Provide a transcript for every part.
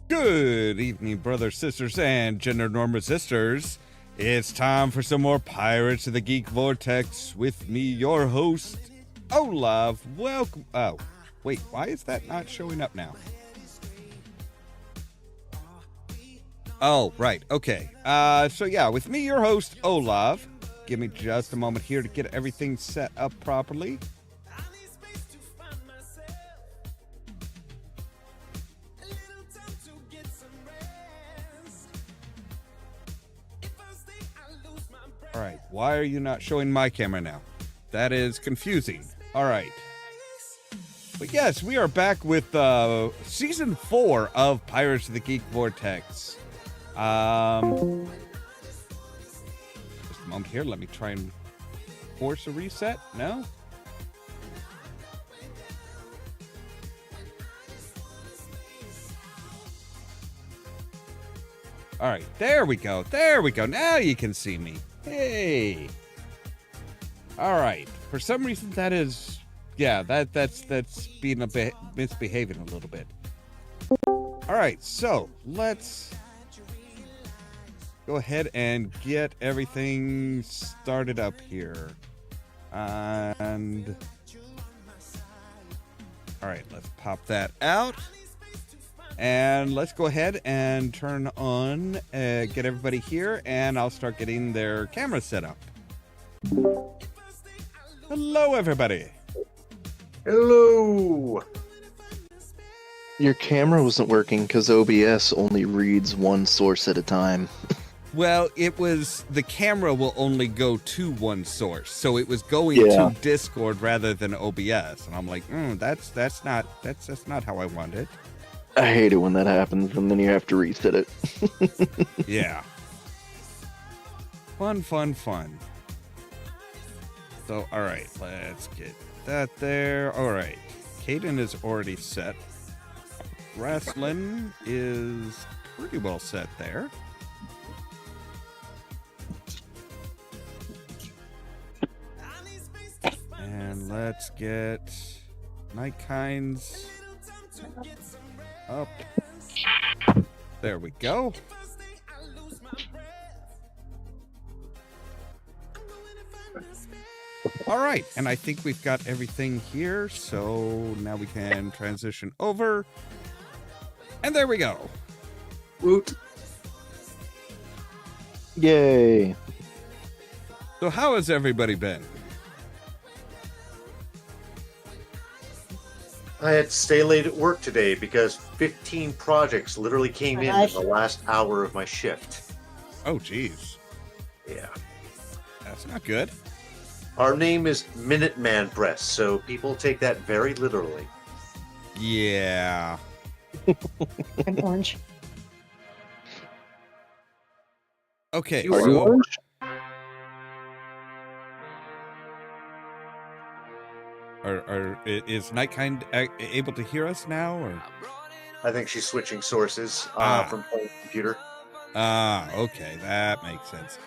Good evening, brothers, sisters, and gender-norm sisters. It's time for some more Pirates of the Geek Vortex with me, your host, Olaf. Welcome. Oh, wait, why is that not showing up now? Oh, right. Okay. So yeah, with me, your host, Olaf. Give me just a moment here to get everything set up properly. All right, why are you not showing my camera now? That is confusing. All right. But yes, we are back with Season 4 of Pirates of the Geek Vortex. Just a moment here. Let me try and force a reset. No? All right, there we go. There we go. Now you can see me. Hey. All right. For some reason, that is, yeah, that's being a bit misbehaving a little bit. All right, so let's go ahead and get everything started up here. And all right, let's pop that out. And let's go ahead and turn on, get everybody here, and I'll start getting their cameras set up. Hello, everybody. Hello. Your camera wasn't working because OBS only reads one source at a time. Well, it was, the camera will only go to one source, so it was going to Discord rather than OBS, and I'm like, that's not how I want it. I hate it when that happens, and then you have to reset it. Yeah. Fun. So, all right, let's get that there. All right, Caden is already set. Rasclin is pretty well set there. And let's get Nightkind's up. There we go. All right, and I think we've got everything here, so now we can transition over. And there we go. Woot. Yay. So how has everybody been? I had to stay late at work today because 15 projects literally came in the last hour of my shift. Oh, geez. Yeah. That's not good. Our name is Minuteman Press, so people take that very literally. Yeah. I'm orange. Okay. You are orange? Is Nightkind able to hear us now? Or? I think she's switching sources from phone to computer. Okay. That makes sense.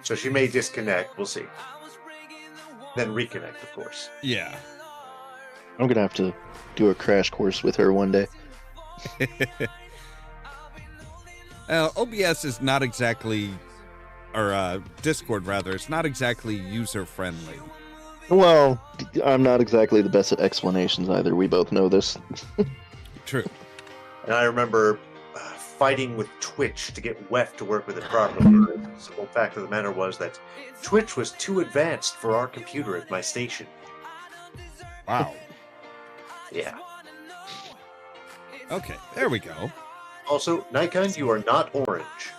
So she may disconnect. We'll see. Then reconnect, of course. Yeah. I'm going to have to do a crash course with her one day. OBS is not exactly, or Discord rather, it's not exactly user-friendly. Well, I'm not exactly the best at explanations either. We both know this. True. And I remember fighting with Twitch to get WEF to work with it properly. The simple fact of the matter was that Twitch was too advanced for our computer at my station. Wow. Yeah. Okay, there we go. Also, Nightknd, you are not orange.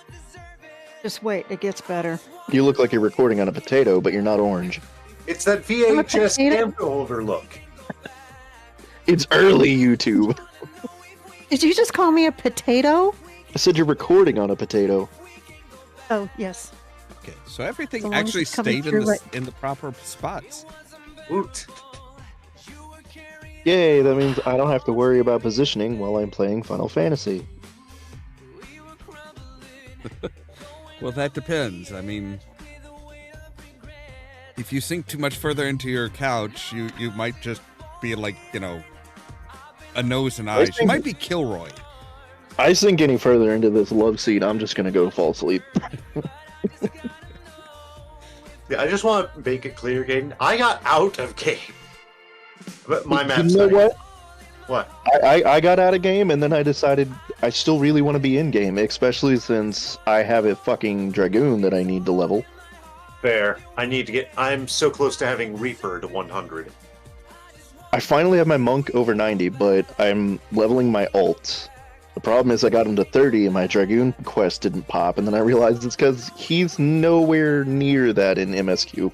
Just wait, it gets better. You look like you're recording on a potato, but you're not orange. It's that VHS camera holder look. It's early YouTube. Did you just call me a potato? I said you're recording on a potato. Oh, yes. Okay, so everything So long as actually it's coming stayed through in the proper spots. Woot. Yay, that means I don't have to worry about positioning while I'm playing Final Fantasy. Well, that depends. I mean, if you sink too much further into your couch, you might just be like, a nose and eyes. She might be Kilroy. I sink any further into this love seat, I'm just gonna go fall asleep. Yeah, I just want to make it clear, Gaten. I got out of game. But my map. You know what? What? I got out of game, and then I decided I still really want to be in game, especially since I have a fucking Dragoon that I need to level. Fair. I'm so close to having Reaper to 100. I finally have my Monk over 90, but I'm leveling my alt. The problem is I got him to 30 and my Dragoon quest didn't pop, and then I realized it's because he's nowhere near that in MSQ.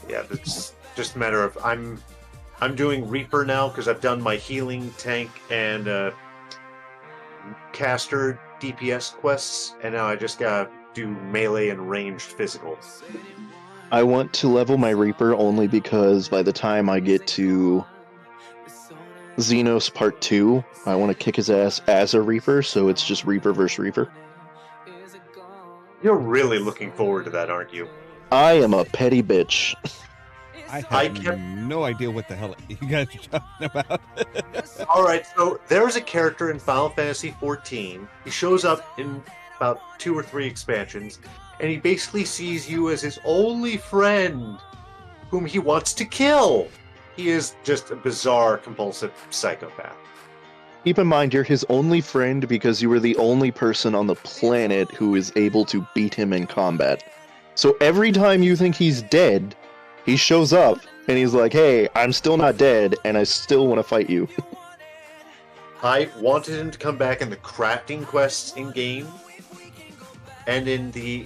Yeah, it's just a matter of I'm doing Reaper now because I've done my healing, tank, and caster DPS quests, and now I just gotta do melee and ranged physical. I want to level my Reaper only because by the time I get to Xenos Part 2, I want to kick his ass as a Reaper, so it's just Reaper versus Reaper. You're really looking forward to that, aren't you? I am a petty bitch. I have no idea what the hell you guys are talking about. Alright, so there's a character in Final Fantasy XIV. He shows up in about 2 or 3 expansions, and he basically sees you as his only friend, whom he wants to kill. He is just a bizarre, compulsive psychopath. Keep in mind, you're his only friend because you were the only person on the planet who is able to beat him in combat. So every time you think he's dead, he shows up, and he's like, hey, I'm still not dead, and I still want to fight you. I wanted him to come back in the crafting quests in-game, and in the,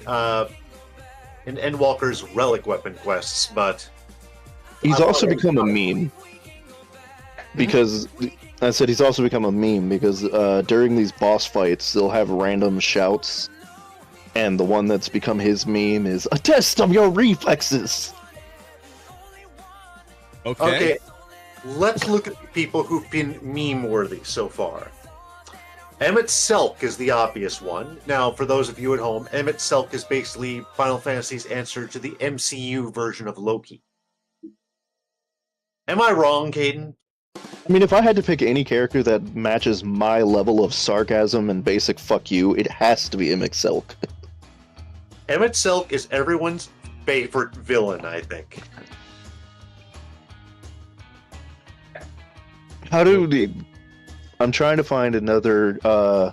in Endwalker's relic weapon quests, but... He's also become a meme. Because, I said he's also become a meme, because during these boss fights, they'll have random shouts, and the one that's become his meme is, a test of your reflexes! Okay, let's look at the people who've been meme-worthy so far. Emmett Selk is the obvious one. Now, for those of you at home, Emmett Selk is basically Final Fantasy's answer to the MCU version of Loki. Am I wrong, Caden? I mean, if I had to pick any character that matches my level of sarcasm and basic fuck you, it has to be Emmett Selk. Emmett Selk is everyone's favorite villain, I think. I'm trying to find another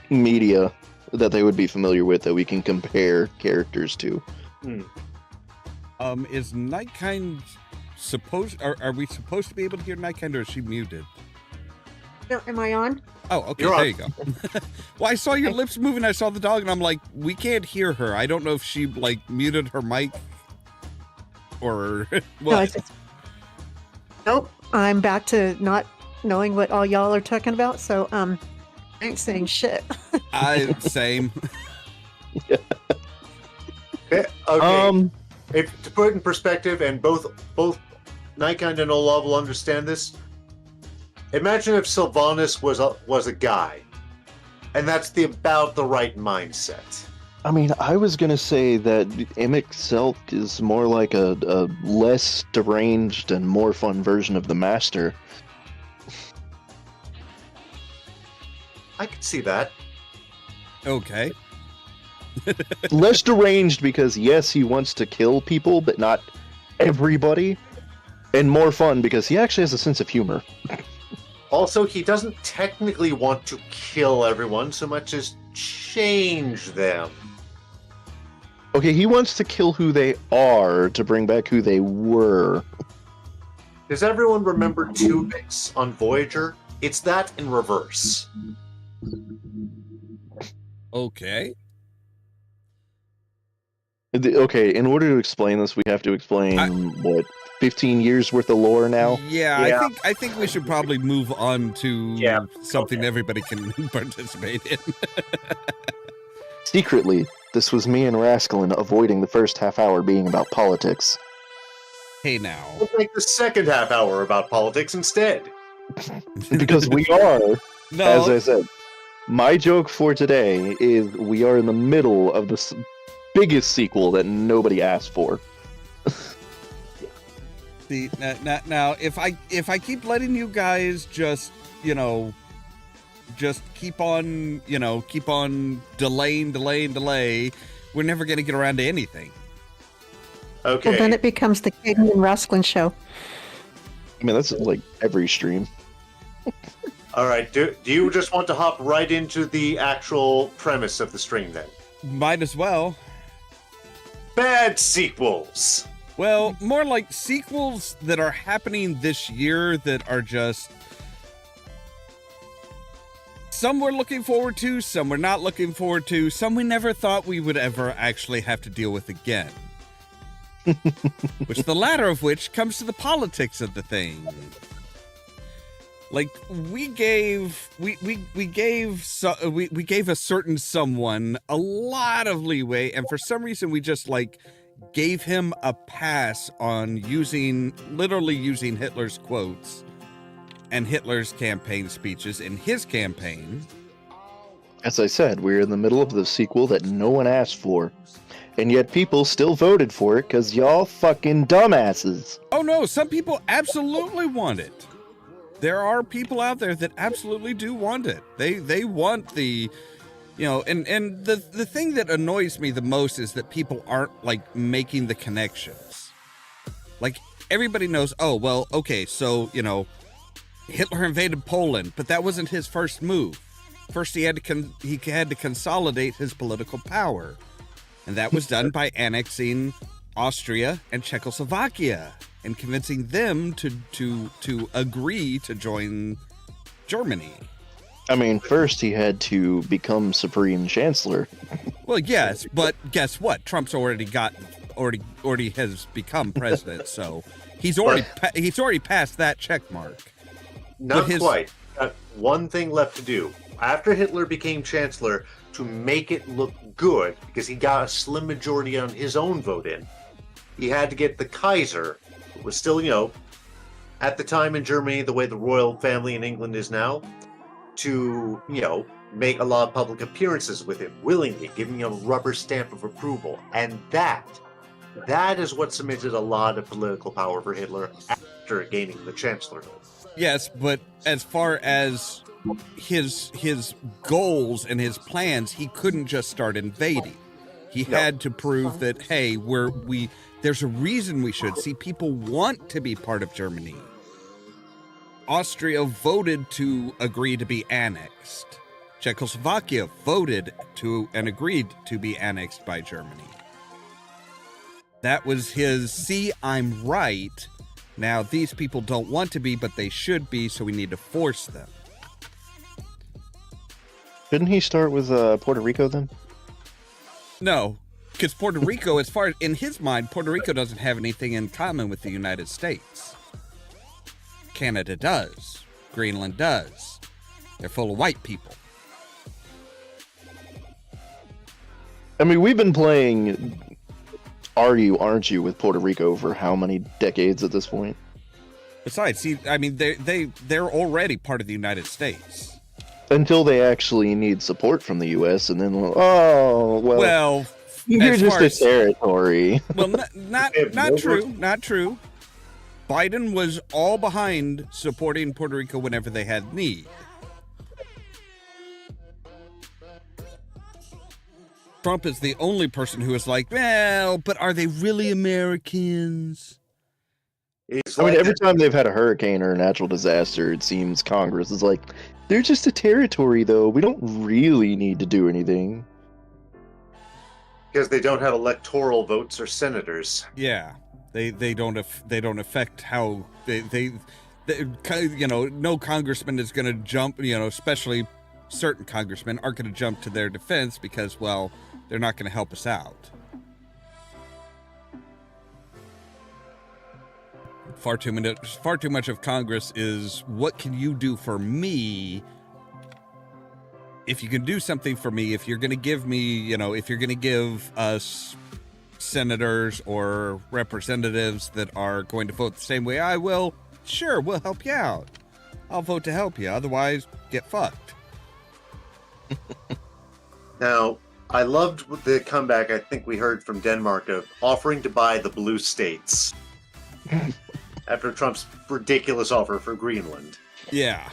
media that they would be familiar with that we can compare characters to. Is Nightkind supposed? Are we supposed to be able to hear Nightkind, or is she muted? No, am I on? Oh, okay. You're There on. you go. Well, I saw your lips moving. I saw the dog, and I'm like, we can't hear her. I don't know if she like muted her mic or what. No, nope. I'm back to not knowing what all y'all are talking about, so I ain't saying shit. Same. Okay. If to put it in perspective, and both Nightkind and Olav will understand this. Imagine if Sylvanas was a guy, and that's about the right mindset. I mean, I was gonna say that Emmett Selk is more like a less deranged and more fun version of the Master. I could see that. Okay. Less deranged because, yes, he wants to kill people, but not everybody. And more fun because he actually has a sense of humor. Also, he doesn't technically want to kill everyone so much as change them. Okay, he wants to kill who they are to bring back who they were. Does everyone remember 2-bits on Voyager? It's that in reverse. Okay. Okay, in order to explain this, we have to explain, 15 years worth of lore now? Yeah. I think we should probably move on to something everybody can participate in. Secretly, this was me and Rasclin avoiding the first half hour being about politics. Hey now. We'll make the second half hour about politics instead. Because we are, No. as I said, my joke for today is we are in the middle of the biggest sequel that nobody asked for. See, now, if I keep letting you guys just keep on delaying, we're never going to get around to anything. Okay. Well, then it becomes the Caden and Rasclin show. I mean, that's like every stream. All right. Do you just want to hop right into the actual premise of the stream then? Might as well. Bad sequels. Well, more like sequels that are happening this year that are just... Some we're looking forward to, some we're not looking forward to, some we never thought we would ever actually have to deal with again. Which the latter of which comes to the politics of the thing. Like, we gave a certain someone a lot of leeway, and for some reason we just gave him a pass on literally using Hitler's quotes and Hitler's campaign speeches in his campaign. As I said, we're in the middle of the sequel that no one asked for. And yet people still voted for it because y'all fucking dumbasses. Oh no, some people absolutely want it. There are people out there that absolutely do want it. They want the, and the thing that annoys me the most is that people aren't making the connections. Like, everybody knows, oh, well, okay, so, Hitler invaded Poland, but that wasn't his first move. First, he had to consolidate his political power. And that was done by annexing Austria and Czechoslovakia and convincing them to agree to join Germany. I mean, first he had to become Supreme Chancellor. Well, yes, but guess what? Trump's already has become president, so he's already passed that check mark. Not quite. Got one thing left to do. After Hitler became Chancellor, to make it look good, because he got a slim majority on his own vote in, he had to get the Kaiser, who was still, at the time in Germany, the way the royal family in England is now, to, make a lot of public appearances with him, willingly, giving him a rubber stamp of approval. And that is what cemented a lot of political power for Hitler after gaining the chancellorship. Yes, but as far as his goals and his plans, he couldn't just start invading. He had to prove that, hey, there's a reason we should. See, people want to be part of Germany. Austria voted to agree to be annexed. Czechoslovakia voted to and agreed to be annexed by Germany. That was his, see, I'm right. Now, these people don't want to be, but they should be, so we need to force them. Didn't he start with Puerto Rico then? No, because Puerto Rico, as far as in his mind, Puerto Rico doesn't have anything in common with the United States. Canada does. Greenland does. They're full of white people. I mean, we've been playing Are You, Aren't You with Puerto Rico for how many decades at this point? Besides, see, I mean, they're already part of the United States. Until they actually need support from the U.S. and then, well, you're just a territory. Well, not true, not true. Biden was all behind supporting Puerto Rico whenever they had need. Trump is the only person who is like, well, but are they really Americans? I mean, every time they've had a hurricane or a natural disaster, it seems Congress is like, they're just a territory, though. We don't really need to do anything. Because they don't have electoral votes or senators. Yeah, they don't affect how they no congressman is going to jump. Especially certain congressmen aren't going to jump to their defense because, well, they're not going to help us out. Far too much of Congress is, what can you do for me? If you can do something for me, if you're going to give me, if you're going to give us senators or representatives that are going to vote the same way I will, sure, we'll help you out. I'll vote to help you. Otherwise, get fucked. Now, I loved the comeback I think we heard from Denmark of offering to buy the blue states. after Trump's ridiculous offer for Greenland. Yeah.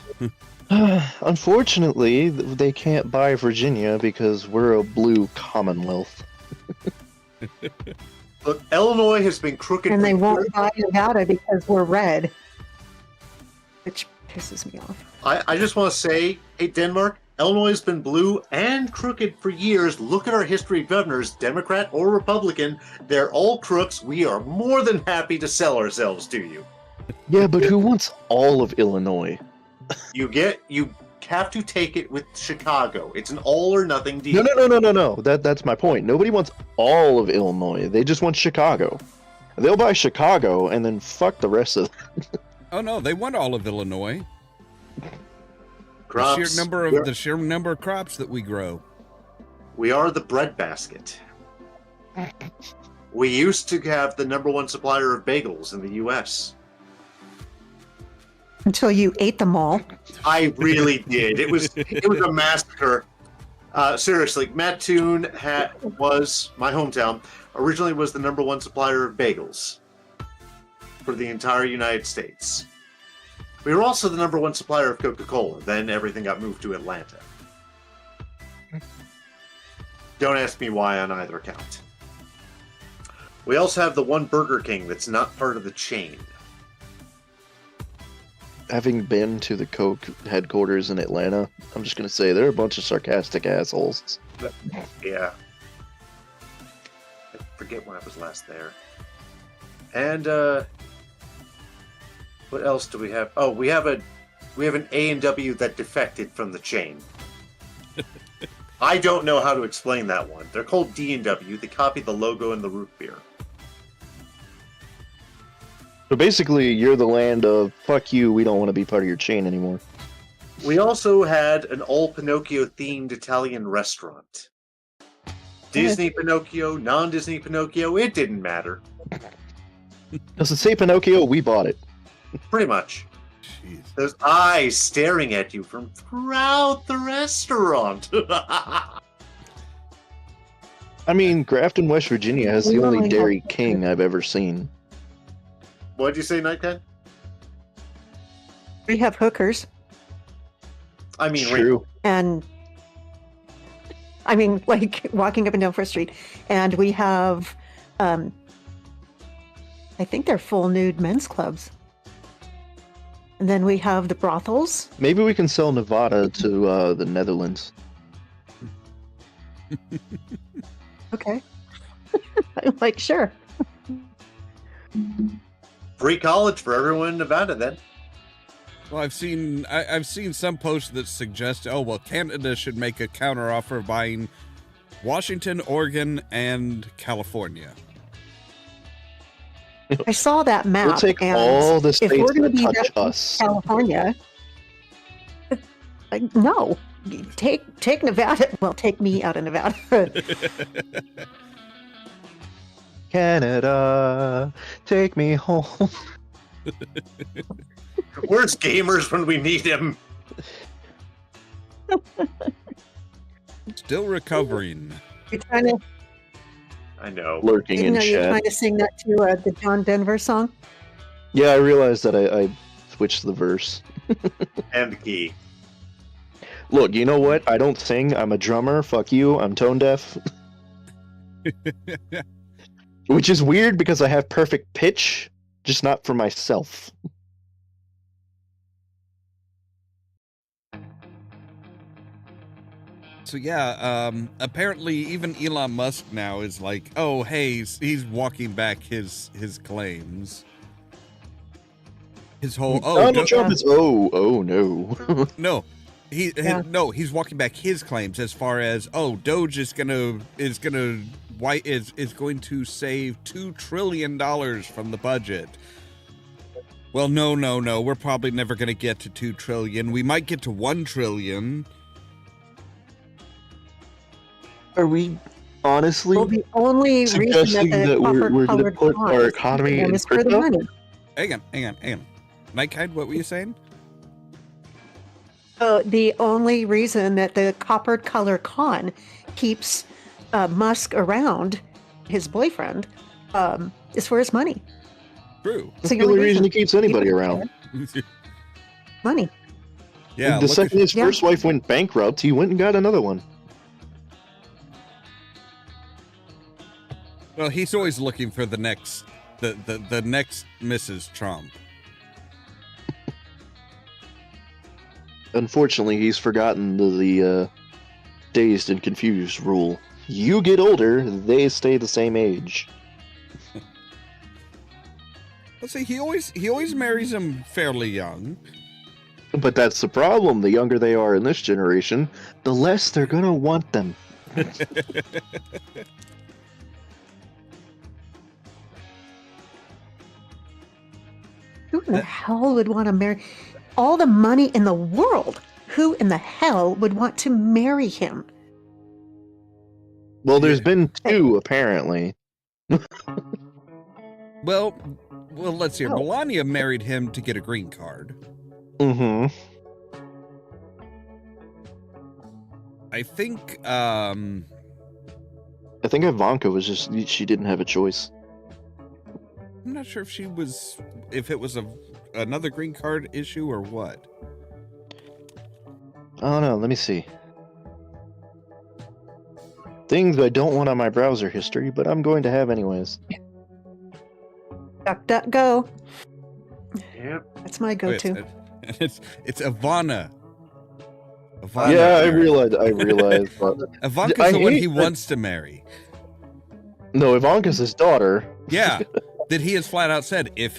Unfortunately, they can't buy Virginia because we're a blue commonwealth. Look, Illinois has been crooked. And they for won't years. buy Nevada because we're red, which pisses me off. I just want to say, hey, Denmark, Illinois has been blue and crooked for years. Look at our history of governors, Democrat or Republican. They're all crooks. We are more than happy to sell ourselves to you. Yeah, but who wants all of Illinois? You have to take it with Chicago. It's an all or nothing deal. No. That's my point. Nobody wants all of Illinois. They just want Chicago. They'll buy Chicago and then fuck the rest of them. Oh no, they want all of Illinois. Crops. The sheer number of crops that we grow. We are the breadbasket. We used to have the #1 supplier of bagels in the U.S. Until you ate them all. I really did. It was a massacre. Seriously, Mattoon was my hometown. Originally, was the #1 supplier of bagels for the entire United States. We were also the #1 supplier of Coca-Cola. Then everything got moved to Atlanta. Don't ask me why on either account. We also have the one Burger King that's not part of the chain. Having been to the Coke headquarters in Atlanta, I'm just going to say they're a bunch of sarcastic assholes. Yeah. I forget when I was last there. And what else do we have? Oh, we have an A&W that defected from the chain. I don't know how to explain that one. They're called D&W. They copied the logo and the root beer. So basically, you're the land of, fuck you, we don't want to be part of your chain anymore. We also had an all Pinocchio-themed Italian restaurant. Disney Pinocchio, non-Disney Pinocchio, it didn't matter. Does it say Pinocchio? We bought it. Pretty much. Jeez. Those eyes staring at you from throughout the restaurant. I mean, Grafton, West Virginia has the only Dairy King I've ever seen. What'd you say, Nightcat? We have hookers. I mean, True. And I mean, like walking up and down First Street. And we have, I think they're full nude men's clubs. And then we have the brothels. Maybe we can sell Nevada to the Netherlands. Okay. I'm like, sure. free college for everyone in Nevada then. Well, I've seen some posts that suggest, oh well, Canada should make a counteroffer buying Washington, Oregon, and California. I saw that map. We'll take and all the if states we're going to that be touch that us. California, no, take Nevada. Well, take me out of Nevada. Canada, take me home. Where's gamers when we need him? Still recovering. You're trying to, I know. Lurking in you're chat. trying to sing that to the John Denver song. Yeah, I realized that I switched the verse. And the key. Look, you know what? I don't sing. I'm a drummer. Fuck you. I'm tone deaf. Which is weird because I have perfect pitch, just not for myself. So yeah, apparently even Elon Musk now is like, oh hey, he's walking back his claims. His whole Donald Trump is no. no, he's walking back his claims as far as Doge is going to save $2 trillion from the budget. Well, no, we're probably never going to get to 2 trillion. We might get to 1 trillion. Are we honestly Well, the only reason suggesting that the that we're going to copper-colored put font our economy in is for the crypto? money. Hang on. Nightguide, what were you saying? The only reason that the coppered color con keeps Musk around, his boyfriend, is for his money. True. That's the only reason he keeps anybody around. Money. Yeah. The second his Yeah. first wife went bankrupt, he went and got another one. Well, he's always looking for the next Mrs. Trump. Unfortunately, he's forgotten the dazed and confused rule. You get older, they stay the same age. Let's see, he always marries them fairly young. But that's the problem. The younger they are in this generation, the less they're gonna want them. Who in the hell would want to marry? All the money in the world. Who in the hell would want to marry him? Well, there's been two, apparently. Well, let's see. Oh. Melania married him to get a green card. Mm-hmm. I think Ivanka was just, she didn't have a choice. I'm not sure if it was another green card issue or what. I don't know, let me see. Things I don't want on my browser history, but I'm going to have anyways. DuckDuckGo. Yep. That's my go-to. It's Ivana. Yeah, I realized. But Ivanka's the one he wants to marry. No, Ivanka's his daughter. Yeah, that he has flat out said if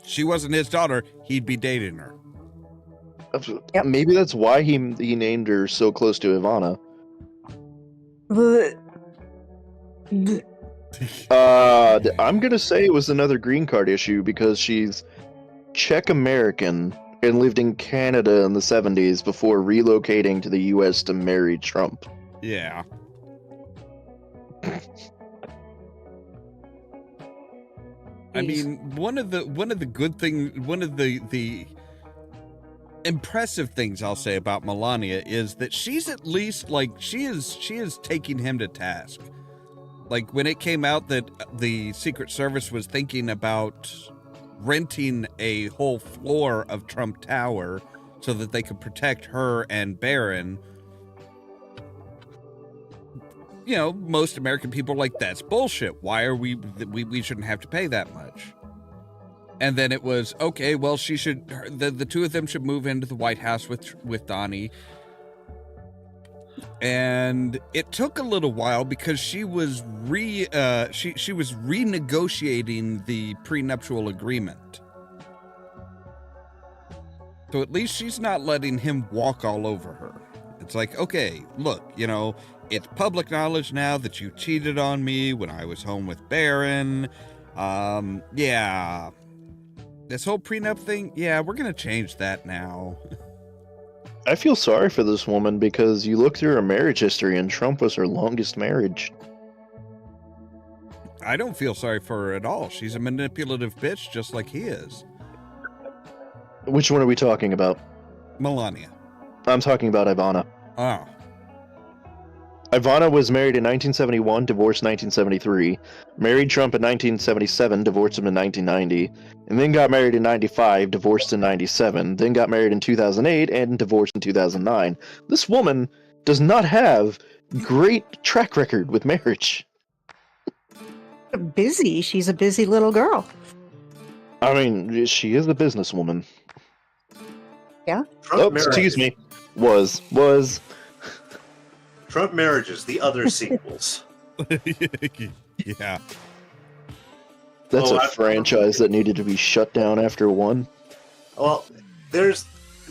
she wasn't his daughter, he'd be dating her. Yep. Maybe that's why he named her so close to Ivana. I'm gonna say it was another green card issue because she's Czech American and lived in Canada in the 70s before relocating to the US to marry Trump. Yeah. I mean, one of the impressive things I'll say about Melania is that she's at least she is taking him to task. Like when it came out that the Secret Service was thinking about renting a whole floor of Trump Tower so that they could protect her and Barron. You know, most American people are like, that's bullshit. Why are we shouldn't have to pay that much. And then it was, okay, well, the two of them should move into the White House with Donnie. And it took a little while because she was renegotiating the prenuptial agreement. So at least she's not letting him walk all over her. It's like, okay, look, you know, it's public knowledge now that you cheated on me when I was home with Barron. Yeah. This whole prenup thing, yeah, we're going to change that now. I feel sorry for this woman because you look through her marriage history and Trump was her longest marriage. I don't feel sorry for her at all. She's a manipulative bitch just like he is. Which one are we talking about? Melania. I'm talking about Ivana. Oh. Ivana was married in 1971, divorced in 1973, married Trump in 1977, divorced him in 1990, and then got married in 95, divorced in 97, then got married in 2008, and divorced in 2009. This woman does not have great track record with marriage. Busy. She's a busy little girl. I mean, she is a businesswoman. Yeah. Trump Excuse marriages. me. Was. Trump marriages, the other sequels. Yeah. That's a franchise that needed to be shut down after one. Well, there's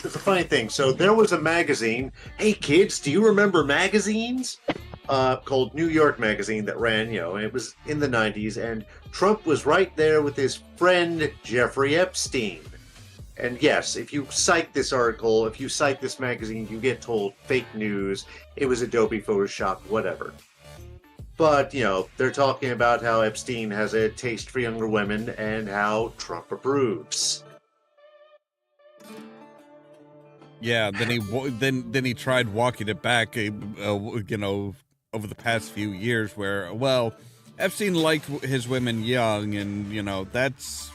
a funny thing. So there was a magazine. Hey, kids, do you remember magazines? Called New York Magazine that ran, and it was in the 90s. And Trump was right there with his friend Jeffrey Epstein. And yes, if you cite this article, if you cite this magazine, you get told fake news, it was Adobe Photoshop, whatever. But, they're talking about how Epstein has a taste for younger women and how Trump approves. Yeah, then he tried walking it back, over the past few years where, well, Epstein liked his women young and, that's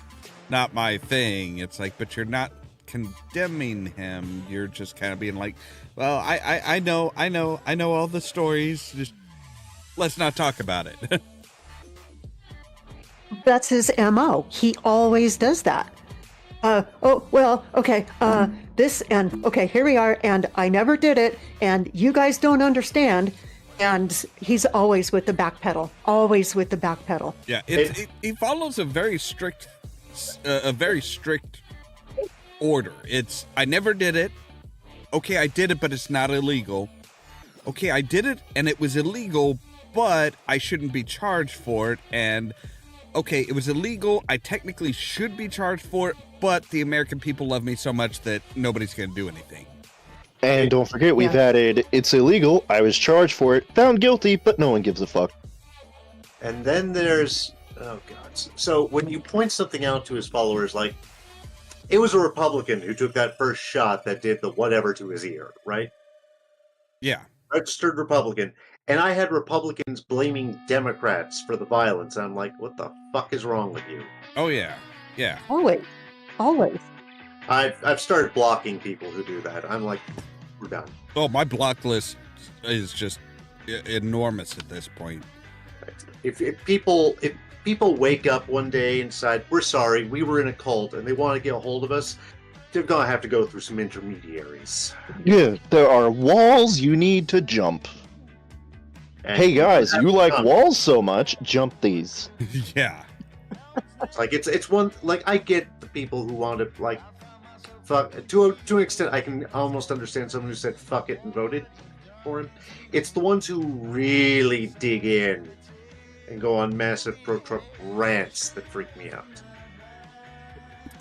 not my thing. It's like, but you're not condemning him. You're just kind of being like, well, I know all the stories. Just let's not talk about it. That's his MO. He always does that. This, and okay, here we are, and I never did it, and you guys don't understand. And he's always with the back pedal. Always with the back pedal. Yeah, he follows a very strict order. It's, I never did it. Okay, I did it, but it's not illegal. Okay, I did it, and it was illegal, but I shouldn't be charged for it. And okay, it was illegal. I technically should be charged for it, but the American people love me so much that nobody's going to do anything. And don't forget, we've added, it's illegal, I was charged for it, found guilty, but no one gives a fuck. And then there's, oh god. So when you point something out to his followers, like, it was a Republican who took that first shot that did the whatever to his ear, right? Yeah. Registered Republican. And I had Republicans blaming Democrats for the violence. I'm like, what the fuck is wrong with you? Oh, yeah. Yeah. Always. Always. I've started blocking people who do that. I'm like, we're done. Oh, my block list is just enormous at this point. If people wake up one day and decide, we're sorry, we were in a cult, and they want to get a hold of us, they're going to have to go through some intermediaries. Yeah, there are walls you need to jump. And Hey guys, you like fun. walls so much, jump these. Yeah. Like, it's one, like, I get the people who want to, like, fuck, to an extent, I can almost understand someone who said fuck it and voted for him. It's the ones who really dig in and go on massive pro-Trump rants that freak me out.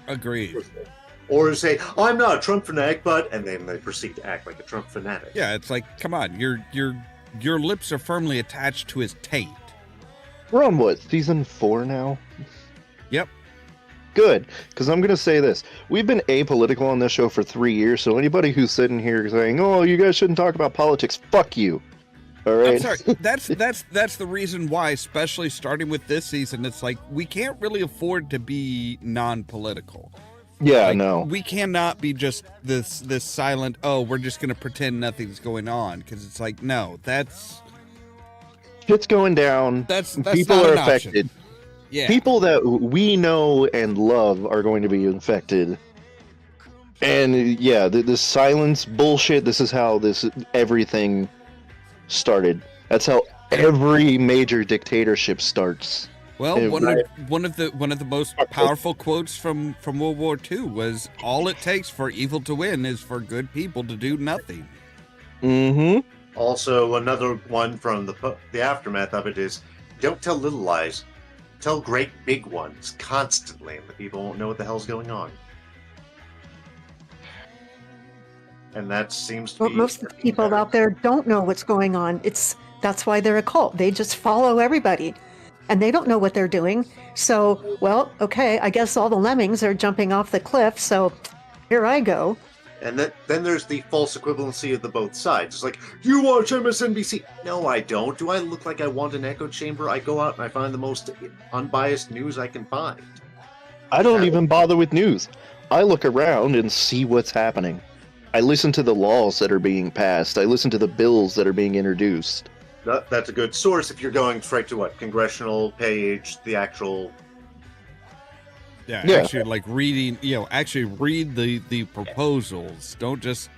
Agreed. Or say, oh, I'm not a Trump fanatic, but, and then they proceed to act like a Trump fanatic. Yeah, it's like, come on, your lips are firmly attached to his taint. We're on what, season 4 now? Yep. Good, because I'm going to say this. We've been apolitical on this show for 3 years, so anybody who's sitting here saying, oh, you guys shouldn't talk about politics, fuck you. All right? I'm sorry. That's the reason why, especially starting with this season, it's like we can't really afford to be non-political. Yeah, Like, no. we cannot be just this silent, oh, we're just going to pretend nothing's going on, because it's like, no, that's Shit's going down. That's people not are an affected. option. Yeah. People that we know and love are going to be infected. And yeah, the silence bullshit, this is how everything started. That's how every major dictatorship starts. Well, Yeah, one of the most powerful quotes from World War II was, all it takes for evil to win is for good people to do nothing. Mm-hmm. Also, another one from the aftermath of it is, don't tell little lies. Tell great big ones constantly, and the people won't know what the hell's going on. And that seems to Well, be... most of the people out there don't know what's going on. That's why they're a cult. They just follow everybody. And they don't know what they're doing. So, well, okay, I guess all the lemmings are jumping off the cliff, so here I go. And then there's the false equivalency of the both sides. It's like, you watch MSNBC. No, I don't. Do I look like I want an echo chamber? I go out and I find the most unbiased news I can find. I don't even bother with news. I look around and see what's happening. I listen to the laws that are being passed. I listen to the bills that are being introduced. That's a good source if you're going straight to what? Congressional page, the actual... Yeah, Yeah. actually, like reading, actually read the proposals. Don't just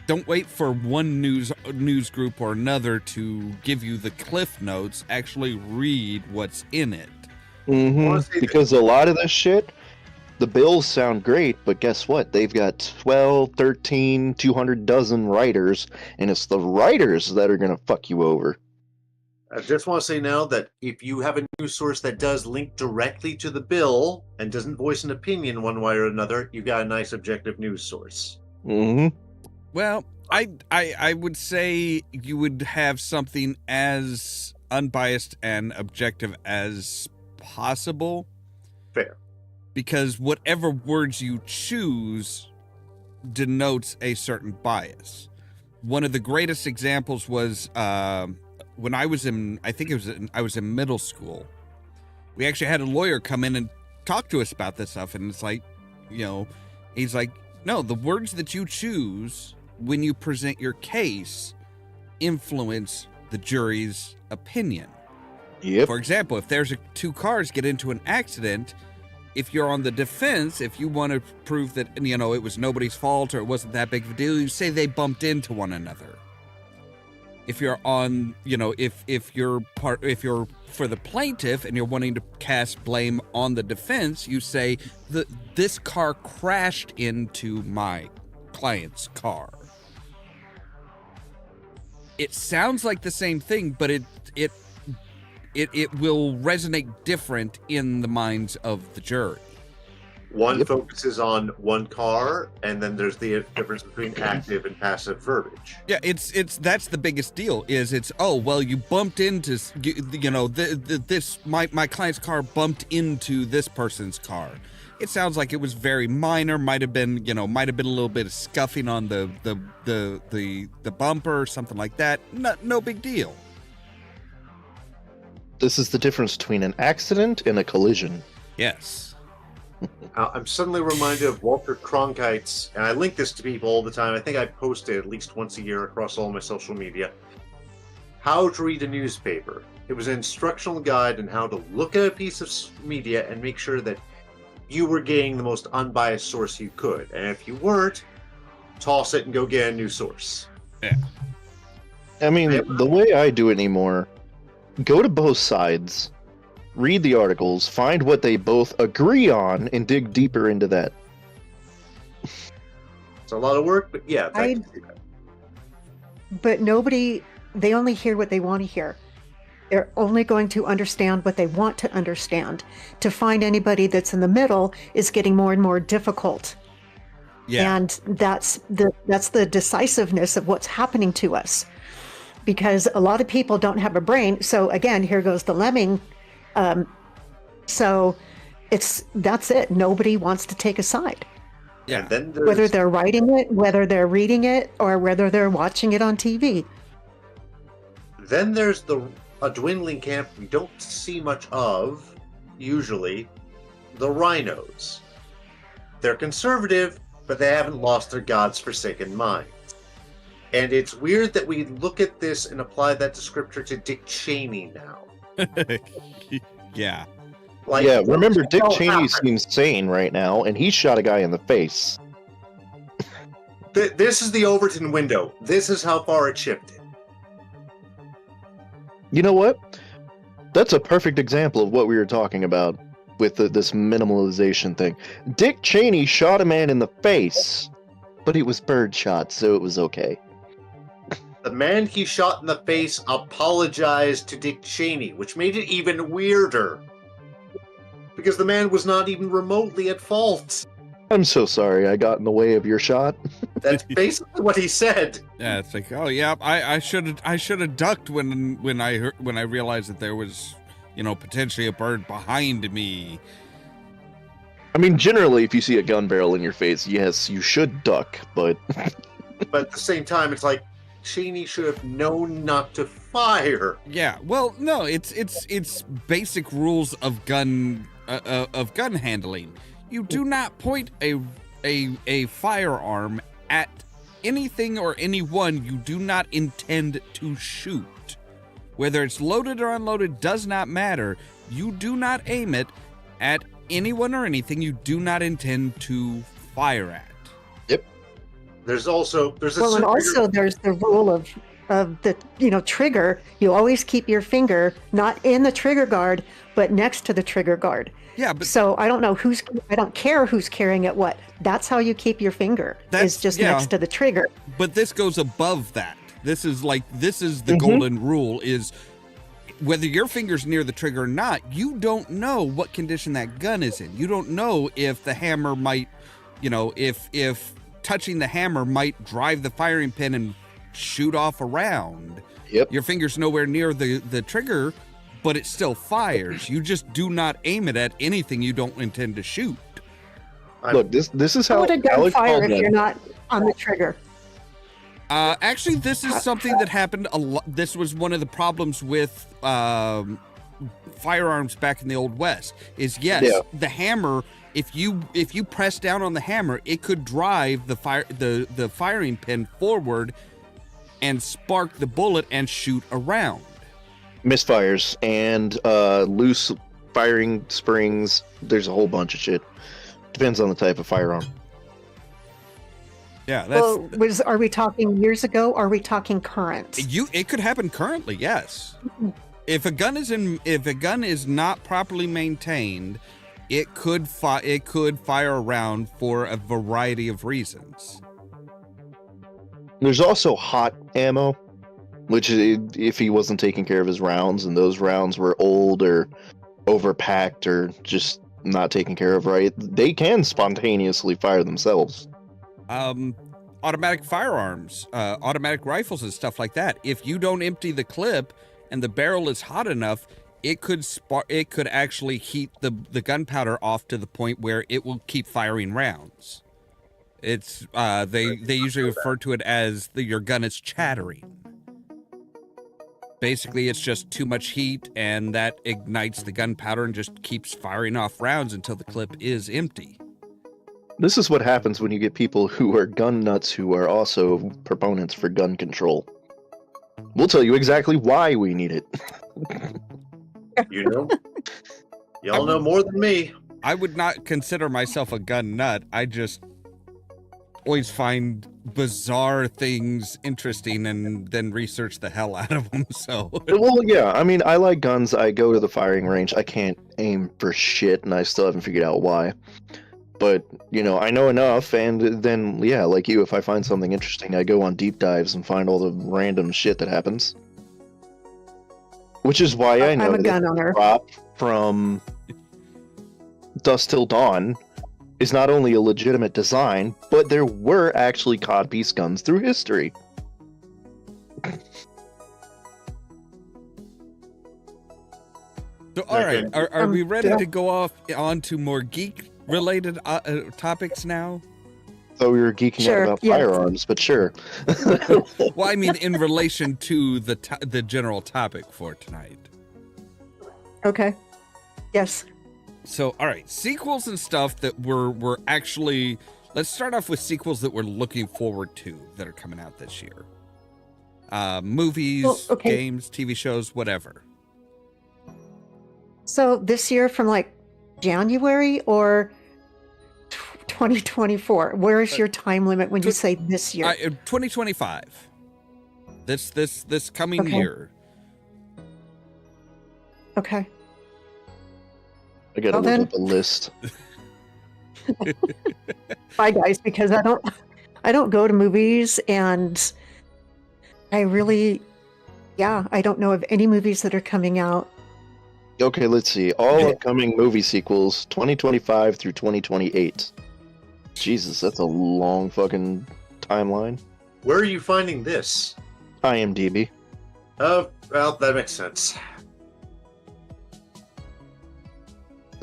don't wait for one news group or another to give you the cliff notes. Actually read what's in it. Mm-hmm. Because a lot of this shit, the bills sound great, but guess what? They've got 12, 13, 200 dozen writers, and it's the writers that are going to fuck you over. I just want to say now that if you have a news source that does link directly to the bill and doesn't voice an opinion one way or another, you got a nice objective news source. Mm-hmm. Well, I would say you would have something as unbiased and objective as possible. Fair. Because whatever words you choose denotes a certain bias. One of the greatest examples was when I was in middle school. We actually had a lawyer come in and talked to us about this stuff, and it's like, he's like, no, the words that you choose when you present your case influence the jury's opinion. Yep. For example, if there's two cars get into an accident, if you're on the defense, if you want to prove that, it was nobody's fault or it wasn't that big of a deal, you say they bumped into one another. If you're on, if you're for the plaintiff and you're wanting to cast blame on the defense, you say this car crashed into my client's car. It sounds like the same thing, but it will resonate different in the minds of the jury. One focuses on one car, and then there's the difference between active and passive verbiage. Yeah, that's the biggest deal. You bumped into, my client's car bumped into this person's car. It sounds like it was very minor. Might have been a little bit of scuffing on the bumper or something like that. No big deal. This is the difference between an accident and a collision. Yes. I'm suddenly reminded of Walter Cronkite's, and I link this to people all the time. I think I post it at least once a year across all my social media. How to read a newspaper. It was an instructional guide on how to look at a piece of media and make sure that you were getting the most unbiased source you could. And if you weren't, toss it and go get a new source. Yeah. I mean, the way I do it anymore, go to both sides, read the articles, find what they both agree on, and dig deeper into that. It's a lot of work, but yeah. But they only hear what they want to hear. They're only going to understand what they want to understand. To find anybody that's in the middle is getting more and more difficult. Yeah. And that's the decisiveness of what's happening to us. Because a lot of people don't have a brain. So again, here goes the lemming. So that's it. Nobody wants to take a side. Yeah. And then Whether they're writing it, whether they're reading it, or whether they're watching it on TV. Then there's a dwindling camp we don't see much of, usually, the rhinos. They're conservative, but they haven't lost their god's-forsaken minds. And it's weird that we look at this and apply that descriptor to Dick Cheney now. Yeah. Remember, Dick Cheney seems sane right now, and he shot a guy in the face. This is the Overton window. This is how far it shifted. You know what? That's a perfect example of what we were talking about with this minimalization thing. Dick Cheney shot a man in the face, but it was birdshot, so it was okay. The man he shot in the face apologized to Dick Cheney, which made it even weirder. Because the man was not even remotely at fault. I'm so sorry I got in the way of your shot. That's basically what he said. Yeah, it's like, oh yeah, I should have ducked when I realized that there was, potentially a bird behind me. I mean, generally, if you see a gun barrel in your face, yes, you should duck, but... But at the same time, it's like, Cheney should have known not to fire. Yeah, well, no, it's basic rules of gun handling. You do not point a firearm at anything or anyone you do not intend to shoot. Whether it's loaded or unloaded does not matter. You do not aim it at anyone or anything you do not intend to fire at. Yep. There's the rule of the trigger. You always keep your finger not in the trigger guard, but next to the trigger guard. Yeah, but so I don't care who's carrying it. What? That's how you keep your finger. Is just next to the trigger. But this goes above that. This is the golden rule: is whether your finger's near the trigger or not, you don't know what condition that gun is in. You don't know if the hammer might, if touching the hammer might drive the firing pin and shoot off a round. Yep. Your finger's nowhere near the trigger, but it still fires. You just do not aim it at anything you don't intend to shoot. Look, this is how would a gun fire if you're not on the trigger? Actually, this is something that happened a lot. This was one of the problems with firearms back in the Old West. Is yes, Yeah. the hammer. If you press down on the hammer, it could drive the firing pin forward and spark the bullet and shoot around. Misfires and loose firing springs. There's a whole bunch of shit. Depends on the type of firearm. Yeah, that's Well, are we talking years ago? Or are we talking current? it could happen currently, yes. If a gun is not properly maintained, it could fire around for a variety of reasons. There's also hot ammo, which if he wasn't taking care of his rounds and those rounds were old or overpacked or just not taken care of right, they can spontaneously fire themselves. Automatic firearms, automatic rifles and stuff like that. If you don't empty the clip and the barrel is hot enough, it could actually heat the gunpowder off to the point where it will keep firing rounds. It's they usually refer to it as your gun is chattering. Basically, it's just too much heat, and that ignites the gunpowder and just keeps firing off rounds until the clip is empty. This is what happens when you get people who are gun nuts who are also proponents for gun control. We'll tell you exactly why we need it. You know? Y'all know more than me. I would not consider myself a gun nut. I just always find bizarre things interesting and then research the hell out of them. So, Well, yeah, I mean, I like guns. I go to the firing range. I can't aim for shit, and I still haven't figured out why. But, you know, I know enough, and then, yeah, like you, if I find something interesting, I go on deep dives and find all the random shit that happens. Which is why I know I'm a gun owner. Drop from Dusk Till Dawn is not only a legitimate design, but there were actually codpiece guns through history. So all right, are we ready to go off on to more geek-related topics now? So we were geeking out about firearms, but sure. Well, I mean, in relation to the general topic for tonight. Okay. Yes. So, all right, sequels and stuff that we're actually. Let's start off with sequels that we're looking forward to that are coming out this year. Movies, games, TV shows, whatever. So this year from like January or 2024? Where is your time limit when you say this year? 2025. This coming year. Okay. I gotta look up a list. Bye, guys, because I don't go to movies, and I really, I don't know of any movies that are coming out. Okay, let's see. All upcoming movie sequels, 2025 through 2028. Jesus, that's a long fucking timeline. Where are you finding this? IMDb. Oh, well, that makes sense.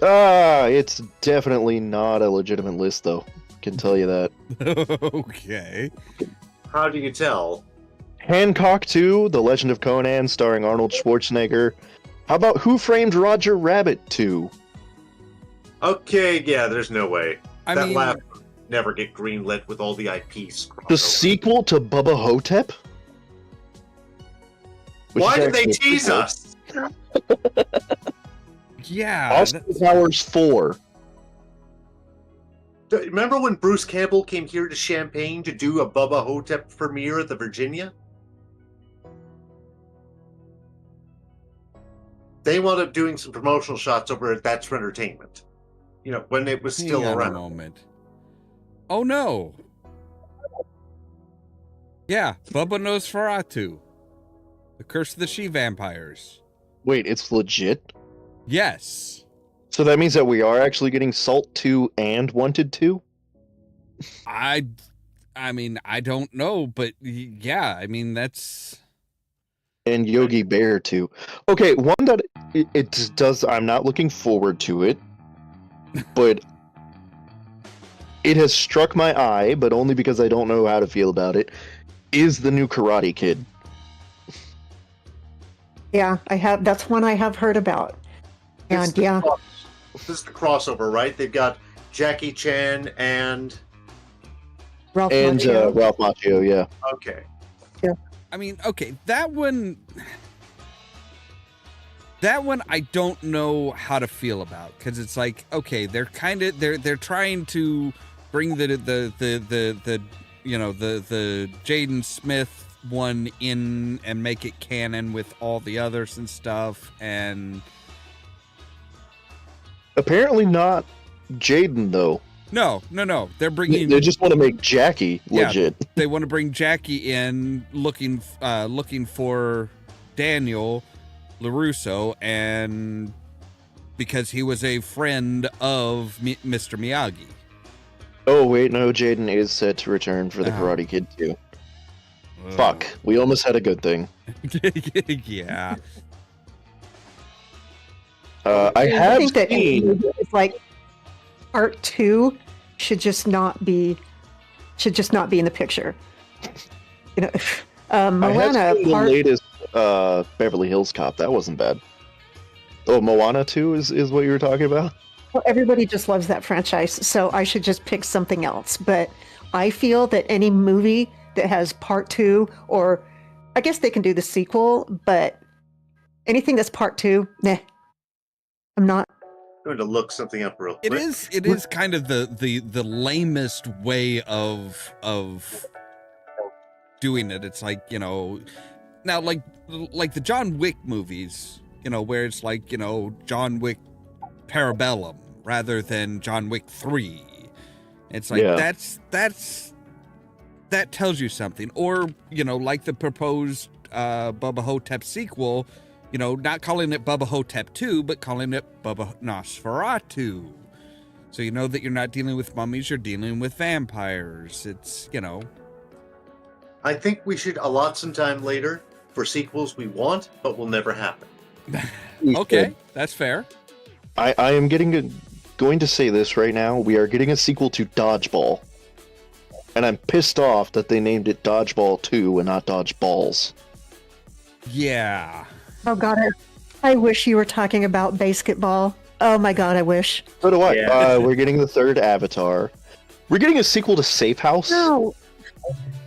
It's definitely not a legitimate list, though. Can tell you that. Okay. How do you tell? Hancock 2, The Legend of Conan, starring Arnold Schwarzenegger. How about Who Framed Roger Rabbit 2? Okay, yeah, there's no way. I that mean, laugh would never get greenlit with all the IPs. The sequel to Bubba Hotep? Why did they tease us? Yeah. Austin Powers 4. Remember when Bruce Campbell came here to Champaign to do a Bubba Hotep premiere at the Virginia? They wound up doing some promotional shots over at That's for Entertainment. You know, when it was still Hang on around. a moment. Oh no. Yeah, Bubba Nosferatu. The Curse of the She-Vampires. Wait, it's legit? Yes. So that means that we are actually getting Salt 2 and Wanted 2? I mean, I don't know, but yeah, I mean, that's... And Yogi Bear 2. Okay, one that it does, I'm not looking forward to it, but it has struck my eye, but only because I don't know how to feel about it, is the new Karate Kid. Yeah, I have. That's one I have heard about. This is And the yeah, this is the crossover, right? They've got Jackie Chan and Ralph And Macchio. Ralph Macchio, yeah. okay. I mean, okay, that one I don't know how to feel about, because it's like, okay, they're trying to bring the you know, the Jaden Smith one in and make it canon with all the others and stuff, and Apparently not Jaden, though. no, they're bringing. They just want to make Jackie legit. Yeah, they want to bring Jackie in, looking for Daniel LaRusso, and because he was a friend of Mr. Miyagi. Oh, wait, no, Jaden is set to return for the Karate Kid 2. Fuck, we almost had a good thing. Yeah. I have think that seen... it's like part 2 should just not be in the picture. You know, I have Moana seen the part. latest Beverly Hills Cop. That wasn't bad. Oh, Moana 2 is what you were talking about? Well, everybody just loves that franchise, so I should just pick something else. But I feel that any movie that has part 2, or I guess they can do the sequel, but anything that's part 2, nah, I'm not. I'm going to look something up real quick. It is kind of the lamest way of doing it. It's like, you know, now like the John Wick movies, you know, where it's like, you know, John Wick Parabellum rather than John Wick 3. It's like, Yeah. that tells you something. Or, you know, like the proposed Bubba Hotep sequel, you know, not calling it Bubba Hotep 2, but calling it Bubba Nosferatu. So you know that you're not dealing with mummies, you're dealing with vampires. It's, you know. I think we should allot some time later for sequels we want, but will never happen. Okay, that's fair. I am going to say this right now. We are getting a sequel to Dodgeball. And I'm pissed off that they named it Dodgeball 2 and not Dodgeballs. Yeah. Oh God, I wish you were talking about basketball. Oh my God, I wish. So do I. Yeah. We're getting the third Avatar. We're getting a sequel to Safe House. No.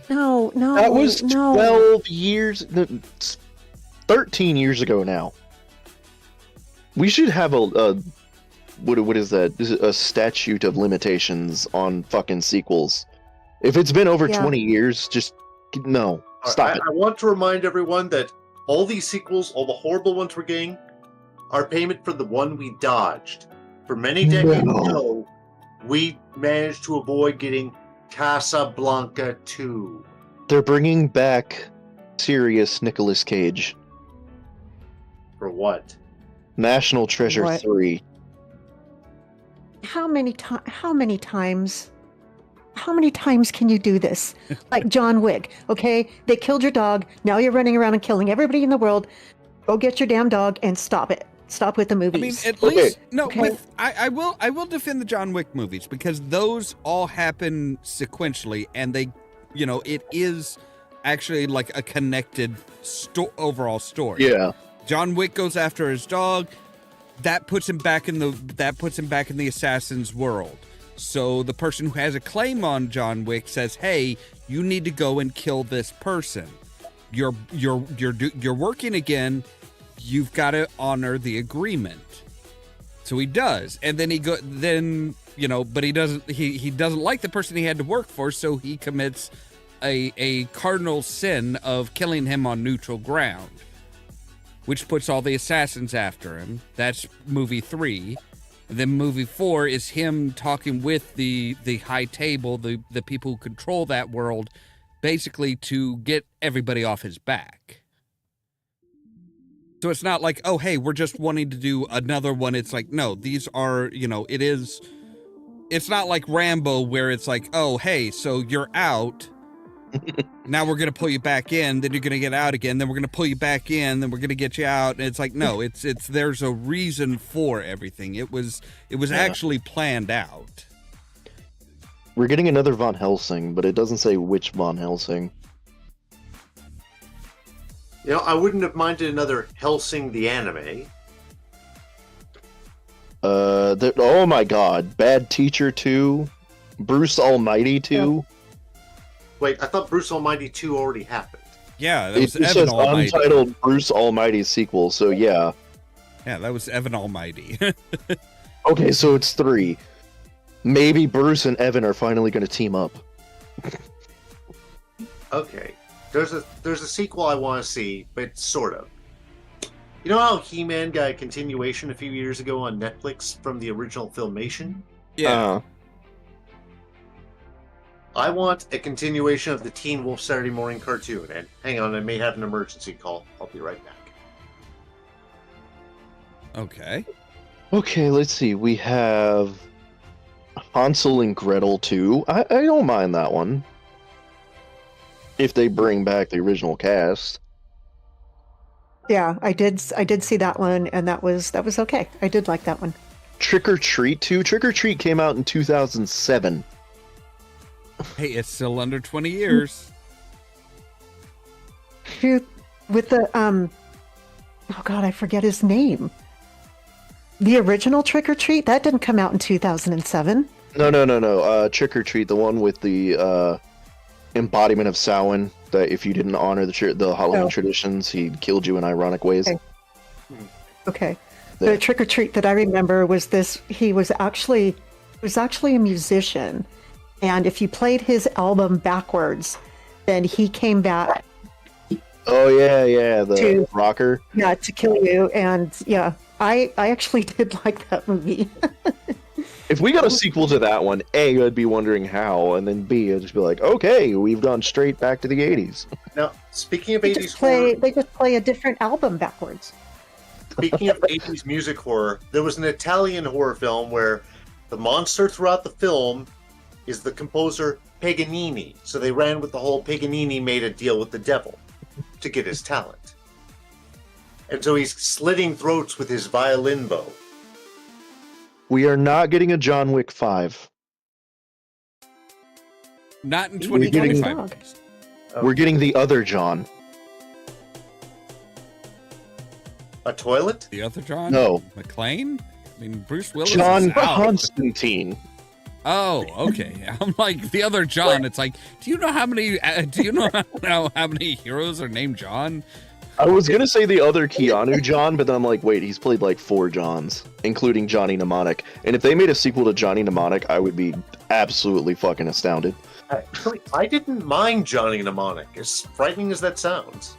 That was 12 years... no, it's 13 years ago now. We should have what is that? Is it a statute of limitations on fucking sequels? If it's been over 20 years, just... no. Stop it. I want to remind everyone that all these sequels, all the horrible ones we're getting, are payment for the one we dodged. For many decades ago, we managed to avoid getting Casablanca 2. They're bringing back serious Nicolas Cage. For what? National Treasure What? 3. How many times can you do this? Like John Wick, okay? They killed your dog. Now you're running around and killing everybody in the world. Go get your damn dog and stop it. Stop with the I mean, movies. at Okay. least no. Okay. With I will defend the John Wick movies, because those all happen sequentially, and they, you know, it is actually like a connected overall story. Yeah. John Wick goes after his dog. That puts him back in the assassin's world. So the person who has a claim on John Wick says, "Hey, you need to go and kill this person. You're working again. You've got to honor the agreement." So he does, and then but he doesn't like the person he had to work for, so he commits a cardinal sin of killing him on neutral ground, which puts all the assassins after him. That's movie 3. And then movie 4 is him talking with the high table, the people who control that world, basically to get everybody off his back. So it's not like, oh, hey, we're just wanting to do another one. It's like, no, these are, you know, it's not like Rambo where it's like, oh, hey, so you're out. Now we're going to pull you back in, then you're going to get out again, then we're going to pull you back in, then we're going to get you out. And it's like, no, it's there's a reason for everything. It was actually planned out. We're getting another Von Helsing, but it doesn't say which Von Helsing. I wouldn't have minded another Hellsing the anime. Oh my God, Bad Teacher 2, Bruce Almighty 2. Wait, I thought Bruce Almighty 2 already happened. Yeah, that It was just Evan says Almighty. untitled Bruce Almighty sequel, so yeah. Yeah, that was Evan Almighty. Okay, so it's 3. Maybe Bruce and Evan are finally going to team up. Okay, there's a sequel I want to see, but sort of. You know how He-Man got a continuation a few years ago on Netflix from the original Filmation? Yeah. I want a continuation of the Teen Wolf Saturday morning cartoon. And hang on, I may have an emergency call. I'll be right back. Okay. Okay, let's see. We have Hansel and Gretel 2. I don't mind that one. If they bring back the original cast. Yeah, I did see that one, and that was okay. I did like that one. Trick or Treat 2. Trick or Treat came out in 2007. Hey, it's still under 20 years. With the oh God, I forget his name. The original Trick or Treat, that didn't come out in 2007. No. Trick or Treat, the one with the embodiment of Samhain, that if you didn't honor the Halloween traditions, he killed you in ironic ways. Okay. Yeah. The Trick or Treat that I remember was this. He was actually a musician, and if you played his album backwards, then he came back. Oh yeah, the rocker. Yeah, to kill you, and yeah, I actually did like that movie. If we got a sequel to that one, A, I'd be wondering how, and then B, I'd just be like, okay, we've gone straight back to the 80s. Now, speaking of They 80s just horror, play a different album backwards. speaking of 80s music horror, there was an Italian horror film where the monster throughout the film is the composer Paganini. So they ran with the whole Paganini made a deal with the devil to get his talent. And so he's slitting throats with his violin bow. We are not getting a John Wick 5. Not in We're getting- 2025. We're getting the other John. A toilet? The other John? No. McClane? I mean, Bruce Willis John is out. Constantine. Oh, okay. I'm like the other John. It's like, do you know how many? How many heroes are named John? I was gonna say the other Keanu John, but then I'm like, wait, he's played like 4 Johns, including Johnny Mnemonic. And if they made a sequel to Johnny Mnemonic, I would be absolutely fucking astounded. Actually, I didn't mind Johnny Mnemonic, as frightening as that sounds.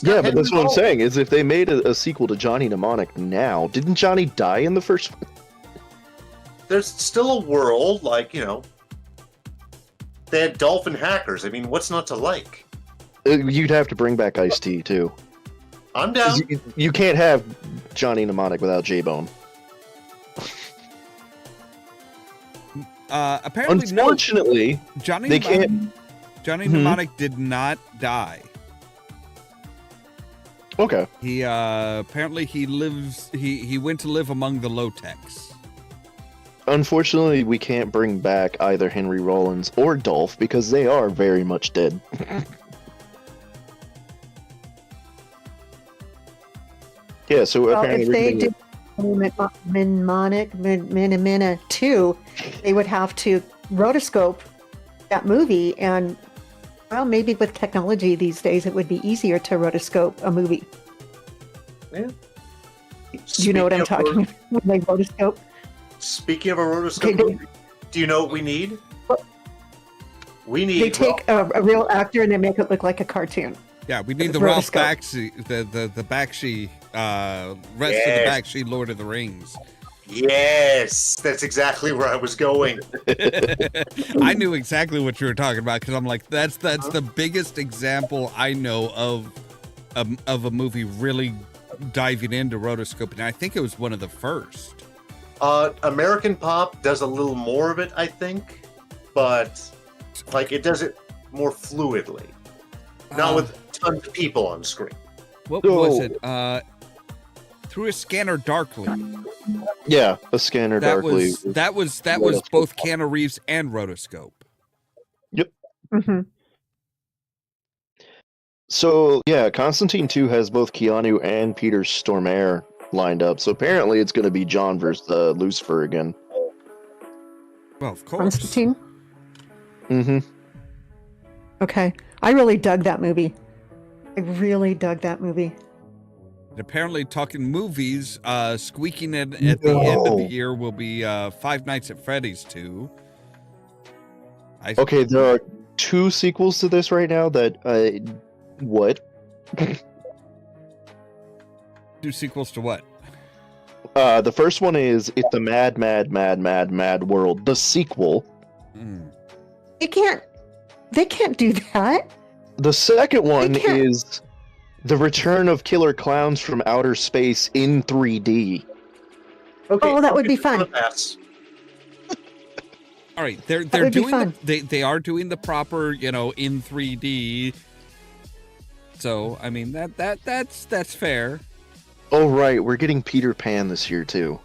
Yeah, but that's what I'm saying, is if they made a sequel to Johnny Mnemonic now, didn't Johnny die in the first one? There's still a world, like, they had dolphin hackers. I mean, what's not to like? You'd have to bring back Ice-T, too. I'm down. You can't have Johnny Mnemonic without J-Bone. Apparently, Unfortunately, no. Johnny they Mnemonic, can't... Johnny Mhm. Mnemonic did not die. Okay. He apparently he lives. He went to live among the low-techs. Unfortunately, we can't bring back either Henry Rollins or Dolph because they are very much dead. Yeah, so Well, apparently if we're they getting do Mnemonic, Mina 2, they would have to rotoscope that movie, and well, maybe with technology these days, it would be easier to rotoscope a movie. Yeah. Do you know what I'm talking about when they rotoscope? Speaking of a rotoscope, Okay, do you know what we need? What? We need. They take a real actor and they make it look like a cartoon. Yeah, we need It's the Ralph rotoscope. Bakshi, the Bakshi, rest of the Bakshi Lord of the Rings. Yes, that's exactly where I was going. I knew exactly what you were talking about because I'm like, that's the biggest example I know of a movie really diving into rotoscoping. I think it was one of the first. American Pop does a little more of it, I think, but like it does it more fluidly, not with tons of people on screen. What So- was it? Through a scanner darkly. Yeah, a scanner darkly. That was Rotoscope. both Keanu Reeves and rotoscope. Mm-hmm. So yeah, Constantine 2 has both Keanu and Peter Stormare lined up. So apparently it's going to be John versus Lucifer again. Well, of course. Constantine. Mm-hmm. Okay, I really dug that movie. I really dug that movie. And apparently, talking movies, squeaking in at the end of the year will be Five Nights at Freddy's 2. Okay, there are 2 sequels to this right now that what? 2 sequels to what? The first one is It's the Mad, Mad, Mad, Mad, Mad World, the sequel. They can't do that. The second one can't- is The Return of Killer Clowns from Outer Space in 3D. Okay, Oh, that would be fun. Pass. All right, they're would be doing fun. they are doing the proper, in 3D. So I mean that's fair. Oh right, we're getting Peter Pan this year too.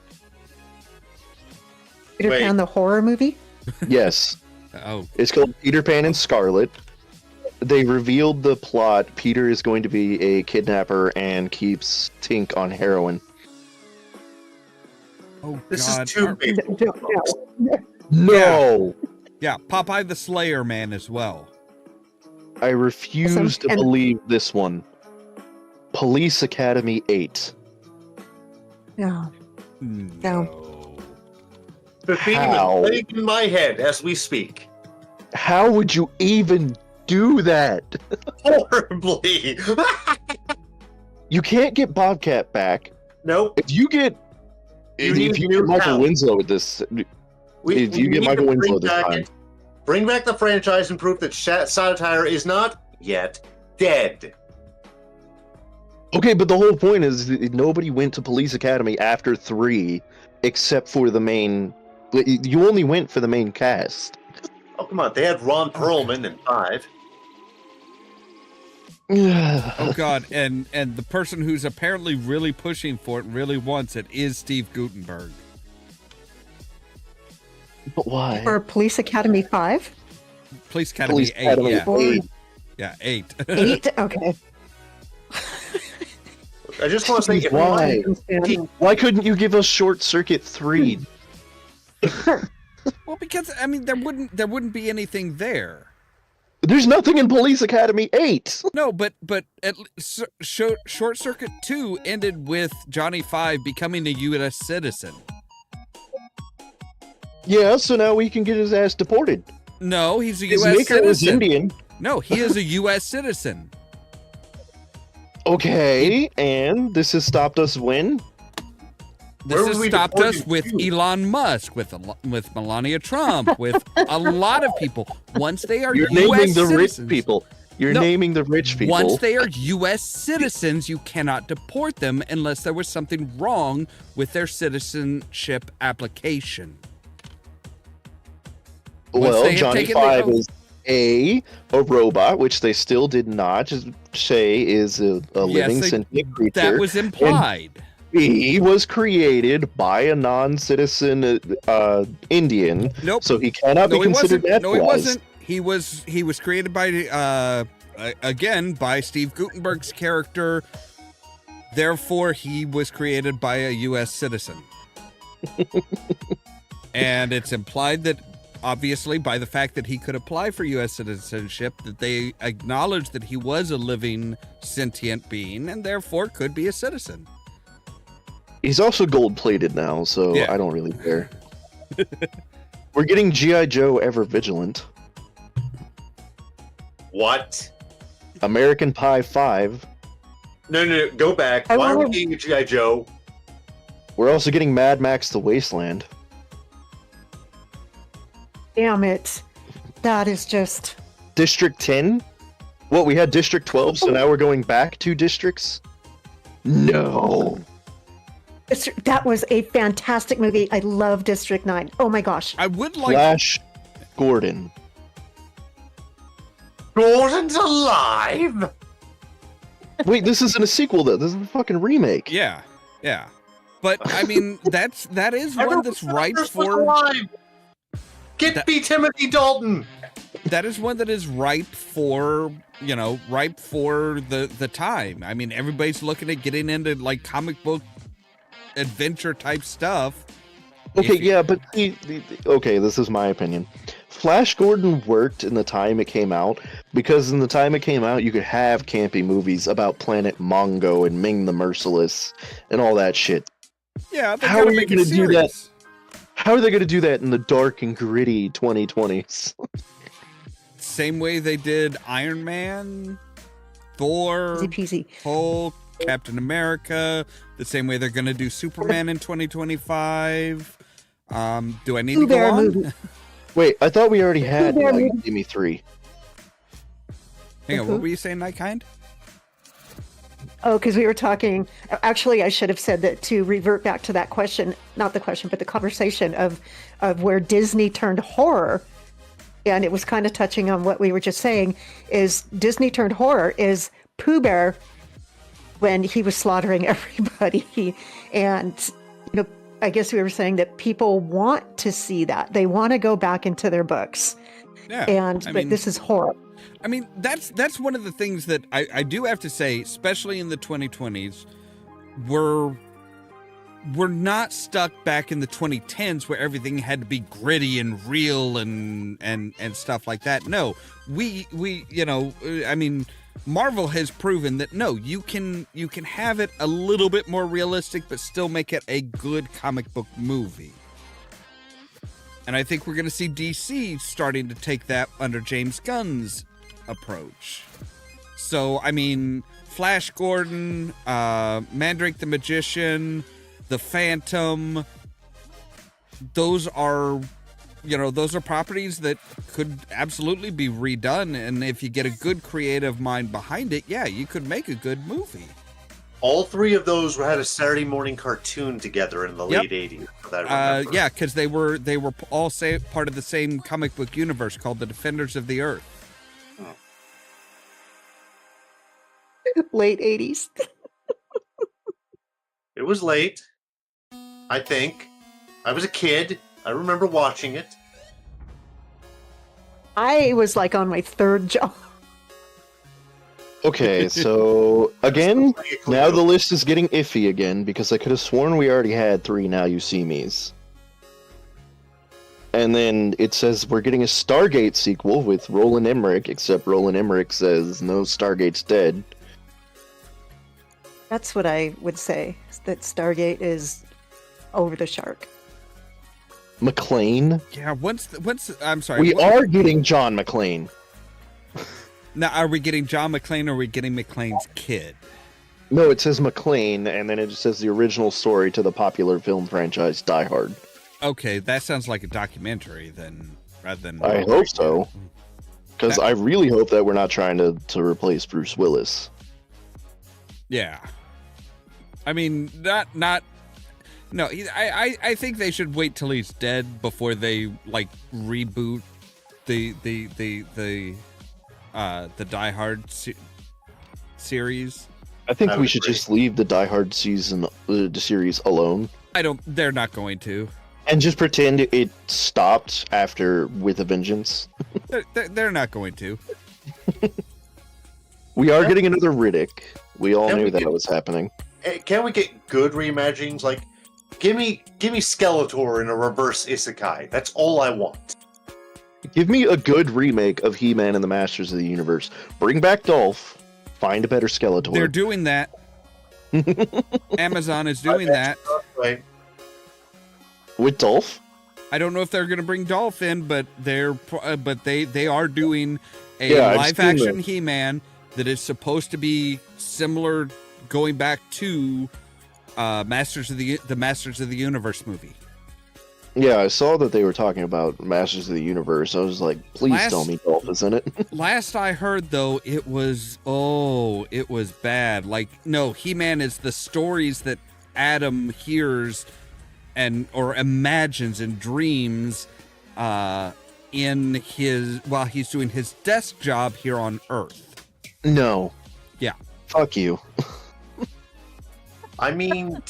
Peter Wait. Pan, the horror movie. Yes, Oh, it's called Peter Pan and Scarlet. They revealed the plot. Peter is going to be a kidnapper and keeps Tink on heroin. oh This God. is too big. No. No! Yeah, Popeye the Slayer Man as well. I refuse to And- believe this one. Police Academy 8. No. No. The theme How? is playing in my head as we speak. How would you even do that? Horribly. You can't get Bobcat back. Nope. If you get You if need you new get Michael talent. Winslow with this, if you get need Michael to bring Winslow this back time. it. Bring back the franchise and prove that satire is not yet dead. Okay, but the whole point is that nobody went to Police Academy after 3 except for the main. You only went for the main cast. Oh, come on. They had Ron Perlman in 5. Oh God, and the person who's apparently really pushing for it, really wants it, is Steve Guttenberg. But why? For Police Academy 5? Police Academy Police 8, Academy yeah. 8. Yeah, 8. 8? Okay. I just want to say, if Why? Why couldn't you give us Short Circuit 3? Well, because I mean, there wouldn't be anything there. There's nothing in Police Academy 8. No, but Short Circuit 2 ended with Johnny Five becoming a U.S. citizen. Yeah, so now we can get his ass deported. No, he's a His U.S. maker was citizen. Indian. No, he is a U.S. citizen. Okay, and this has stopped us when? This Where has would we stopped deport us you with to? Elon Musk, with Melania Trump, with a lot of people. Once they are You're U.S. naming the citizens, rich people. You're No. naming the rich people. Once they are U.S. citizens, you cannot deport them unless there was something wrong with their citizenship application. Once Well, they have Johnny taken the Five oath- is a robot, which they still did not say is a living they- sentient creature. That was implied. He was created by a non-citizen Indian, Nope. so he cannot No, be he considered wasn't. No, he naturalized. wasn't. He was created by again by Steve Guttenberg's character. Therefore, he was created by a U.S. citizen. And it's implied that, obviously, by the fact that he could apply for U.S. citizenship, that they acknowledged that he was a living sentient being and therefore could be a citizen. He's also gold-plated now, so Yeah. I don't really care. We're getting G.I. Joe Ever Vigilant, What? American Pie 5. No, go back. I Why are we wanna- getting a G.I. Joe? We're also getting Mad Max: The Wasteland. Damn it. That is just. District 10? What, we had District 12, so now we're going back 2 districts? No. That was a fantastic movie. I love District 9. Oh my gosh. I would like. Flash Gordon. Gordon's alive! Wait, this isn't a sequel though. This is a fucking remake. Yeah, yeah. But I mean, that is one that's ripe Everyone's for. alive! Get That- me Timothy Dalton! that is one that is ripe for the time. I mean, everybody's looking at getting into like comic book adventure type stuff. Okay, yeah, but okay, this is my opinion. Flash Gordon worked in the time it came out because in the time it came out, you could have campy movies about Planet Mongo and Ming the Merciless and all that shit. Yeah, they How gotta are you make going a to do that? series. How are they going to do that in the dark and gritty 2020s? Same way they did Iron Man, Thor, Easy peasy. Hulk, Captain America. The same way they're going to do Superman in 2025. Do I need to go Bear on? movie. Wait, I thought we already had Bear like, movie. Gimme 3. Hang on, what were you saying, Nightkind? Oh, because we were talking. Actually, I should have said that to revert back to that question, not the question, but the conversation of where Disney turned horror. And it was kind of touching on what we were just saying. Is Disney turned horror is Pooh Bear when he was slaughtering everybody, and I guess we were saying that people want to see that. They want to go back into their books. Yeah, But this is horror. I mean, that's one of the things that I do have to say, especially in the 2020s, we're not stuck back in the 2010s where everything had to be gritty and real and stuff like that. No, we I mean, Marvel has proven that no, you can have it a little bit more realistic, but still make it a good comic book movie. And I think we're going to see DC starting to take that under James Gunn's approach. So, I mean, Flash Gordon, Mandrake the Magician, the Phantom, those are properties that could absolutely be redone. And if you get a good creative mind behind it, yeah, you could make a good movie. All three of those had a Saturday morning cartoon together in the late 80s. Yeah, because they were all part of the same comic book universe called the Defenders of the Earth. Late 80s. It was late, I think. I was a kid. I remember watching it. I was like on my third job. Okay, so again, now the list is getting iffy again because I could have sworn we already had 3 Now You See Me's. And then it says we're getting a Stargate sequel with Roland Emmerich, except Roland Emmerich says no, Stargate's dead. That's what I would say, that Stargate is over the shark. McClane? Yeah, once I'm sorry. We are getting John McClane. Now, are we getting John McClane or are we getting McClane's kid? No, it says McClane, and then it just says the original story to the popular film franchise Die Hard. Okay, that sounds like a documentary then, rather than... I hope so. Because I really hope that we're not trying to replace Bruce Willis. Yeah. I mean, no, I think they should wait till he's dead before they, like, reboot the Die Hard series. I think we should just leave the Die Hard series alone. They're not going to. And just pretend it stopped after With a Vengeance. They're not going to. We are getting another Riddick. We all knew that was happening. Can we get good reimaginings? Like, give me Skeletor in a reverse isekai. That's all I want. Give me a good remake of He-Man and the Masters of the Universe. Bring back Dolph. Find a better Skeletor. They're doing that. Amazon is doing that. Right. With Dolph? I don't know if they're going to bring Dolph in, but they are doing a live action He-Man that is supposed to be similar, going back to Masters of the Universe movie. Yeah, I saw that they were talking about Masters of the Universe. I was like, please tell me Dolph is in it. Last I heard, though, it was bad. Like, no, He-Man is the stories that Adam hears or imagines and dreams while he's doing his desk job here on Earth. No. Yeah. Fuck you. I mean,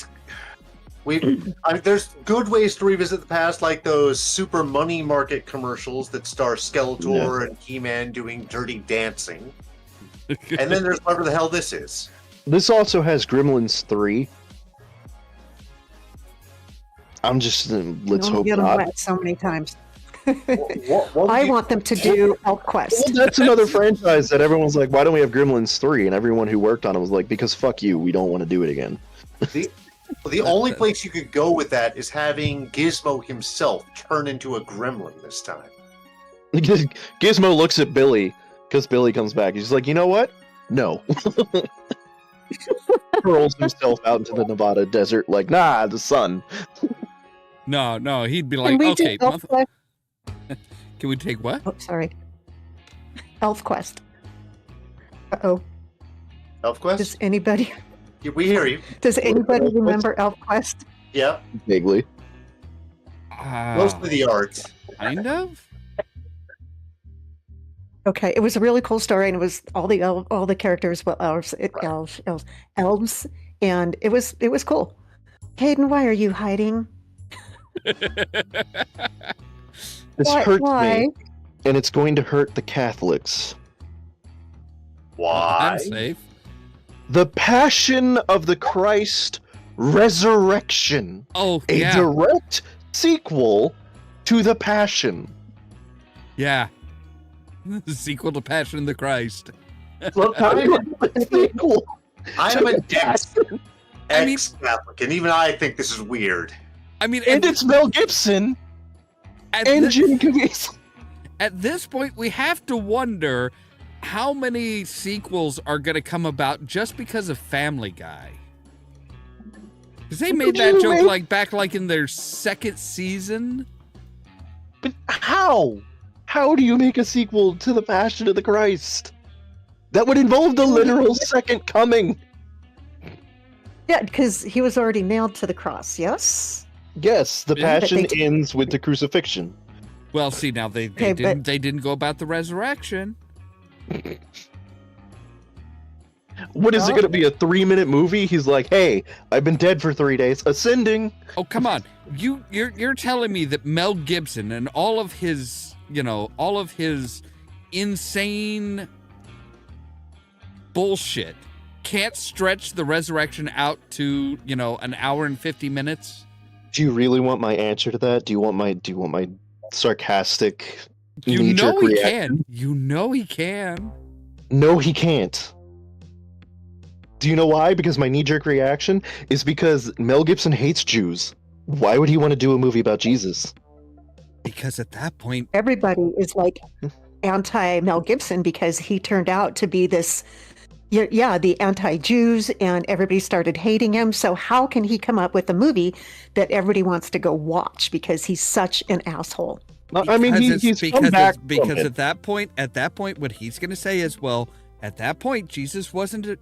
There's good ways to revisit the past, like those Super Money Market commercials that star Skeletor and He-Man doing Dirty Dancing. And then there's whatever the hell this is. This also has Gremlins 3. I'm just let's hope get them not. wet so many times. What I want them to do Elf Quest. Well, that's another franchise that everyone's like, why don't we have Gremlins 3? And everyone who worked on it was like, because fuck you, we don't want to do it again. The only place you could go with that is having Gizmo himself turn into a gremlin this time. Gizmo looks at Billy, because Billy comes back. He's like, you know what? No. Hurls himself out into the Nevada desert like, nah, the sun. No, he'd be Can like, we okay, do Elf Quest? can we take what? Oh, sorry. Elf Quest. Uh-oh. Elf Quest? Does anybody We hear you. remember Elf Quest? Yeah. Vaguely. Mostly the art. Kind of? Okay, it was a really cool story, and it was all the characters were elves, and it was cool. Hayden, why are you hiding? This hurts me, and it's going to hurt the Catholics. Why? I'm safe. The Passion of the Christ Resurrection. Oh, A yeah. direct sequel to The Passion. Yeah. The sequel to Passion of the Christ. Sequel. I'm a Passion. ex-Catholic, and even I think this is weird. I mean, And it's Mel Gibson at and thi- Jim Caviezel. at this point, we have to wonder how many sequels are going to come about just because of Family Guy. Because they made that joke back in their second season. But how? How do you make a sequel to The Passion of the Christ? That would involve the literal second coming. Yeah, because he was already nailed to the cross. Yes. Yes, the Yeah, Passion but ends with the crucifixion. Well, see, now they Okay, didn't go about the resurrection. What is it going to be, a 3-minute movie? He's like, hey, I've been dead for 3 days, ascending. Oh, come on. You're telling me that Mel Gibson and all of his insane bullshit can't stretch the resurrection out to, an hour and 50 minutes? Do you really want my answer to that? Do you want my sarcastic You knee-jerk know he reaction? can. You know he can. No, he can't. Do you know why? Because my knee-jerk reaction is because Mel Gibson hates Jews. Why would he want to do a movie about Jesus? Because at that point, Everybody is like anti Mel Gibson because he turned out to be this, the anti-Jews, and everybody started hating him. So how can he come up with a movie that everybody wants to go watch because he's such an asshole? I mean, he's come back from because it. at that point, what he's going to say is, well, at that point, Jesus wasn't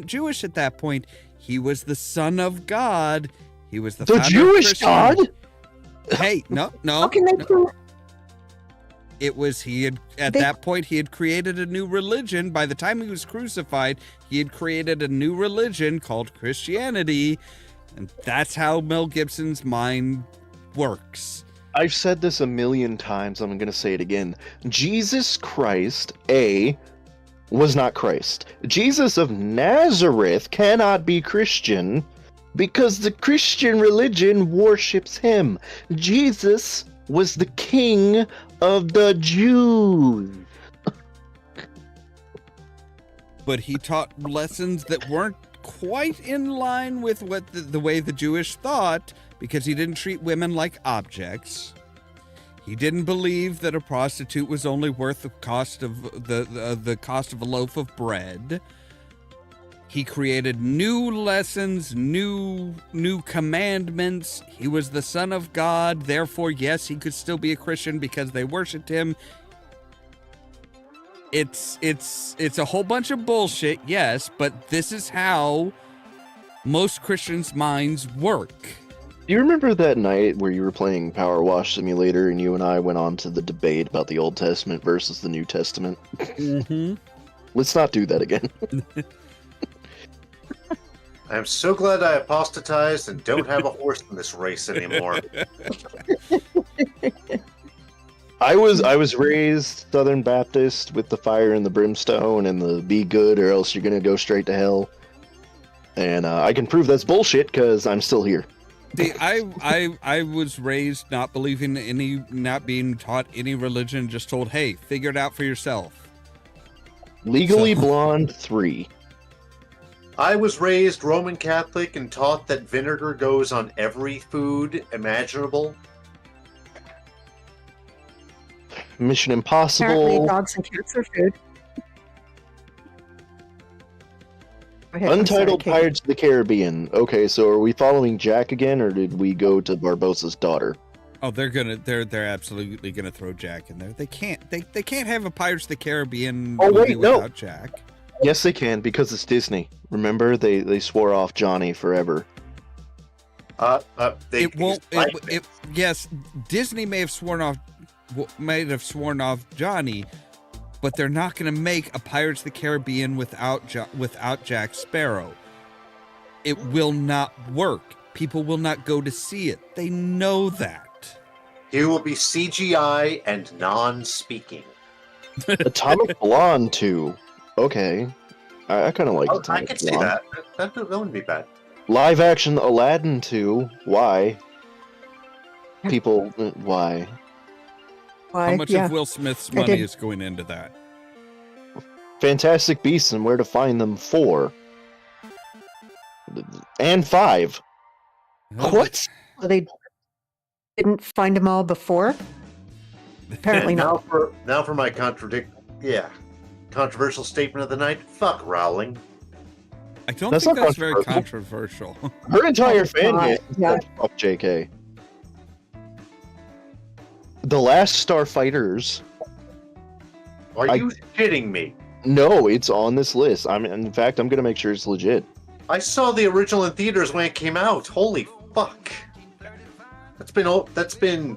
Jewish. At that point, he was the Son of God. He was the founder of Jewish God. Christianity. Hey, no. How can they prove? It was that point he had created a new religion. By the time he was crucified, he had created a new religion called Christianity, and that's how Mel Gibson's mind works. I've said this a million times. I'm going to say it again. Jesus Christ, was not Christ. Jesus of Nazareth cannot be Christian because the Christian religion worships him. Jesus was the king of the Jews. But he taught lessons that weren't quite in line with what the way the Jewish thought, because he didn't treat women like objects. He didn't believe that a prostitute was only worth the cost of the cost of a loaf of bread. He created new lessons, new commandments. He was the Son of God, therefore, yes, he could still be a Christian because they worshipped him. It's a whole bunch of bullshit, yes, but this is how most Christians' minds work. Do you remember that night where you were playing Power Wash Simulator and you and I went on to the debate about the Old Testament versus the New Testament? Mm-hmm. Let's not do that again. I'm so glad I apostatized and don't have a horse in this race anymore. I was raised Southern Baptist with the fire and the brimstone and the be good or else you're gonna go straight to hell. And I can prove that's bullshit because I'm still here. See, I was raised not believing any, not being taught any religion, just told, hey, figure it out for yourself. Legally Blonde 3. I was raised Roman Catholic and taught that vinegar goes on every food imaginable. Mission Apparently, Impossible. dogs and cats are food. Go ahead, I'm Untitled sorry, Kate. Pirates of the Caribbean. Okay, so are we following Jack again, or did we go to Barbossa's daughter? Oh, they're absolutely gonna throw Jack in there. They can't have a Pirates of the Caribbean Oh, movie wait, no. without Jack. Yes, they can, because it's Disney. Remember, they swore off Johnny forever. It won't. Yes, Disney may have sworn off Johnny, but they're not going to make a Pirates of the Caribbean without Jack Sparrow. It will not work. People will not go to see it. They know that. He will be CGI and non-speaking. Atomic Blonde 2. Okay. I kind of like Oh, I Atomic could see Blonde. that. That wouldn't be bad. Live action Aladdin 2. Why? People, why? Why? How much Yeah. of Will Smith's I money did. is going into that? Fantastic Beasts and Where to Find Them 4. And 5. What? So they didn't find them all before? Apparently And not. now for my controversial statement of the night. Fuck Rowling. I don't That's think not that's very controversial. Her entire That's fan not- base yeah. said, fuck JK. The Last Starfighters. Are you shitting me? No, it's on this list. In fact, I'm gonna make sure it's legit. I saw the original in theaters when it came out. Holy fuck. That's been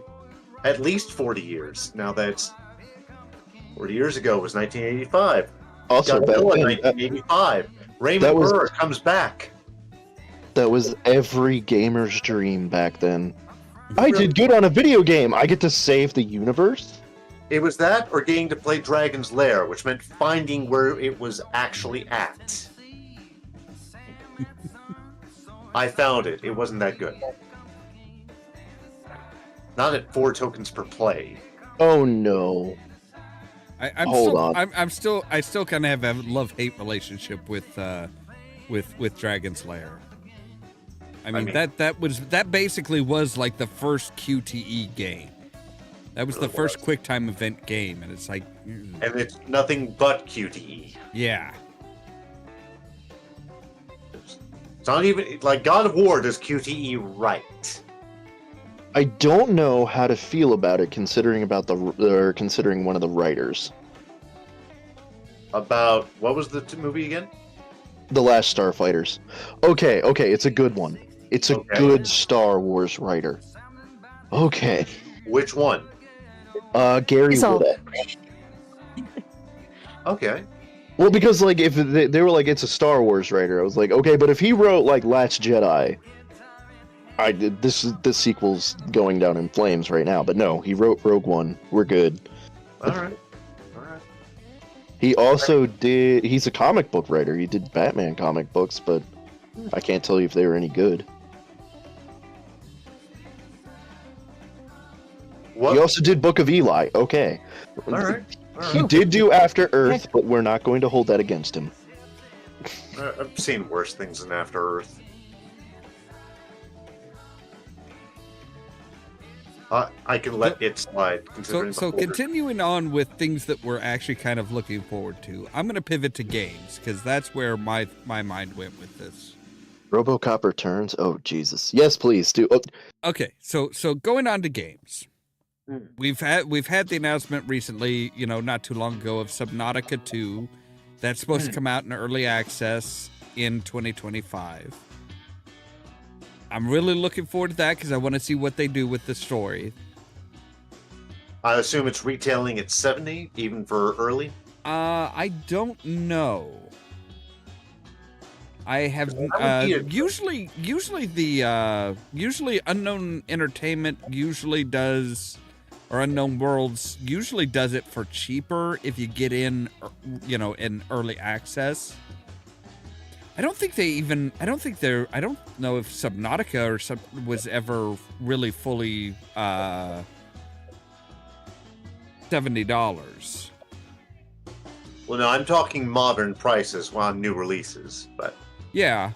at least 40 years. Now that's 40 years ago was 1985. Also, back Godzilla then, 1985. Raymond was- Burr comes back. that was every gamer's dream back then. I did good on a video game. I get to save the universe. It was that or getting to play Dragon's Lair, which meant finding where it was actually at. I found it. It wasn't that good. Not at 4 tokens per play. Oh no. Hold on. I still kind of have a love-hate relationship with Dragon's Lair. I mean, that basically was like the first QTE game. That was the first QuickTime event game, and it's like, And it's nothing but QTE. yeah. It's not even like God of War does QTE right. I don't know how to feel about it considering considering one of the writers. About what was the movie again? The Last Starfighters. Okay, it's a good one. It's a Okay. good Star Wars writer. Okay. Which one? Gary He's all- Whitta. Okay. Well, because like if they were like it's a Star Wars writer, I was like, okay, but if he wrote like Last Jedi, this sequel's going down in flames right now. But no, he wrote Rogue One. We're good. All right. He also he's a comic book writer. He did Batman comic books, but I can't tell you if they were any good. What? He also did Book of Eli. Okay. All right. He did do After Earth, but we're not going to hold that against him. I've seen worse things than After Earth. I can let it slide. Considering So the older- continuing on with things that we're actually kind of looking forward to, I'm going to pivot to games because that's where my mind went with this. RoboCop returns. Oh Jesus! Yes, please do. Oh, Okay, so going on to games. Hmm. We've had the announcement recently, not too long ago, of Subnautica 2. That's supposed to come out in early access in 2025. I'm really looking forward to that because I want to see what they do with the story. I assume it's retailing at 70, even for early. I don't know. I have usually Unknown Entertainment usually does, or Unknown Worlds usually does it for cheaper if you get in, in early access. I don't know if Subnautica was ever really fully $70. Well, no, I'm talking modern prices on new releases, but yeah.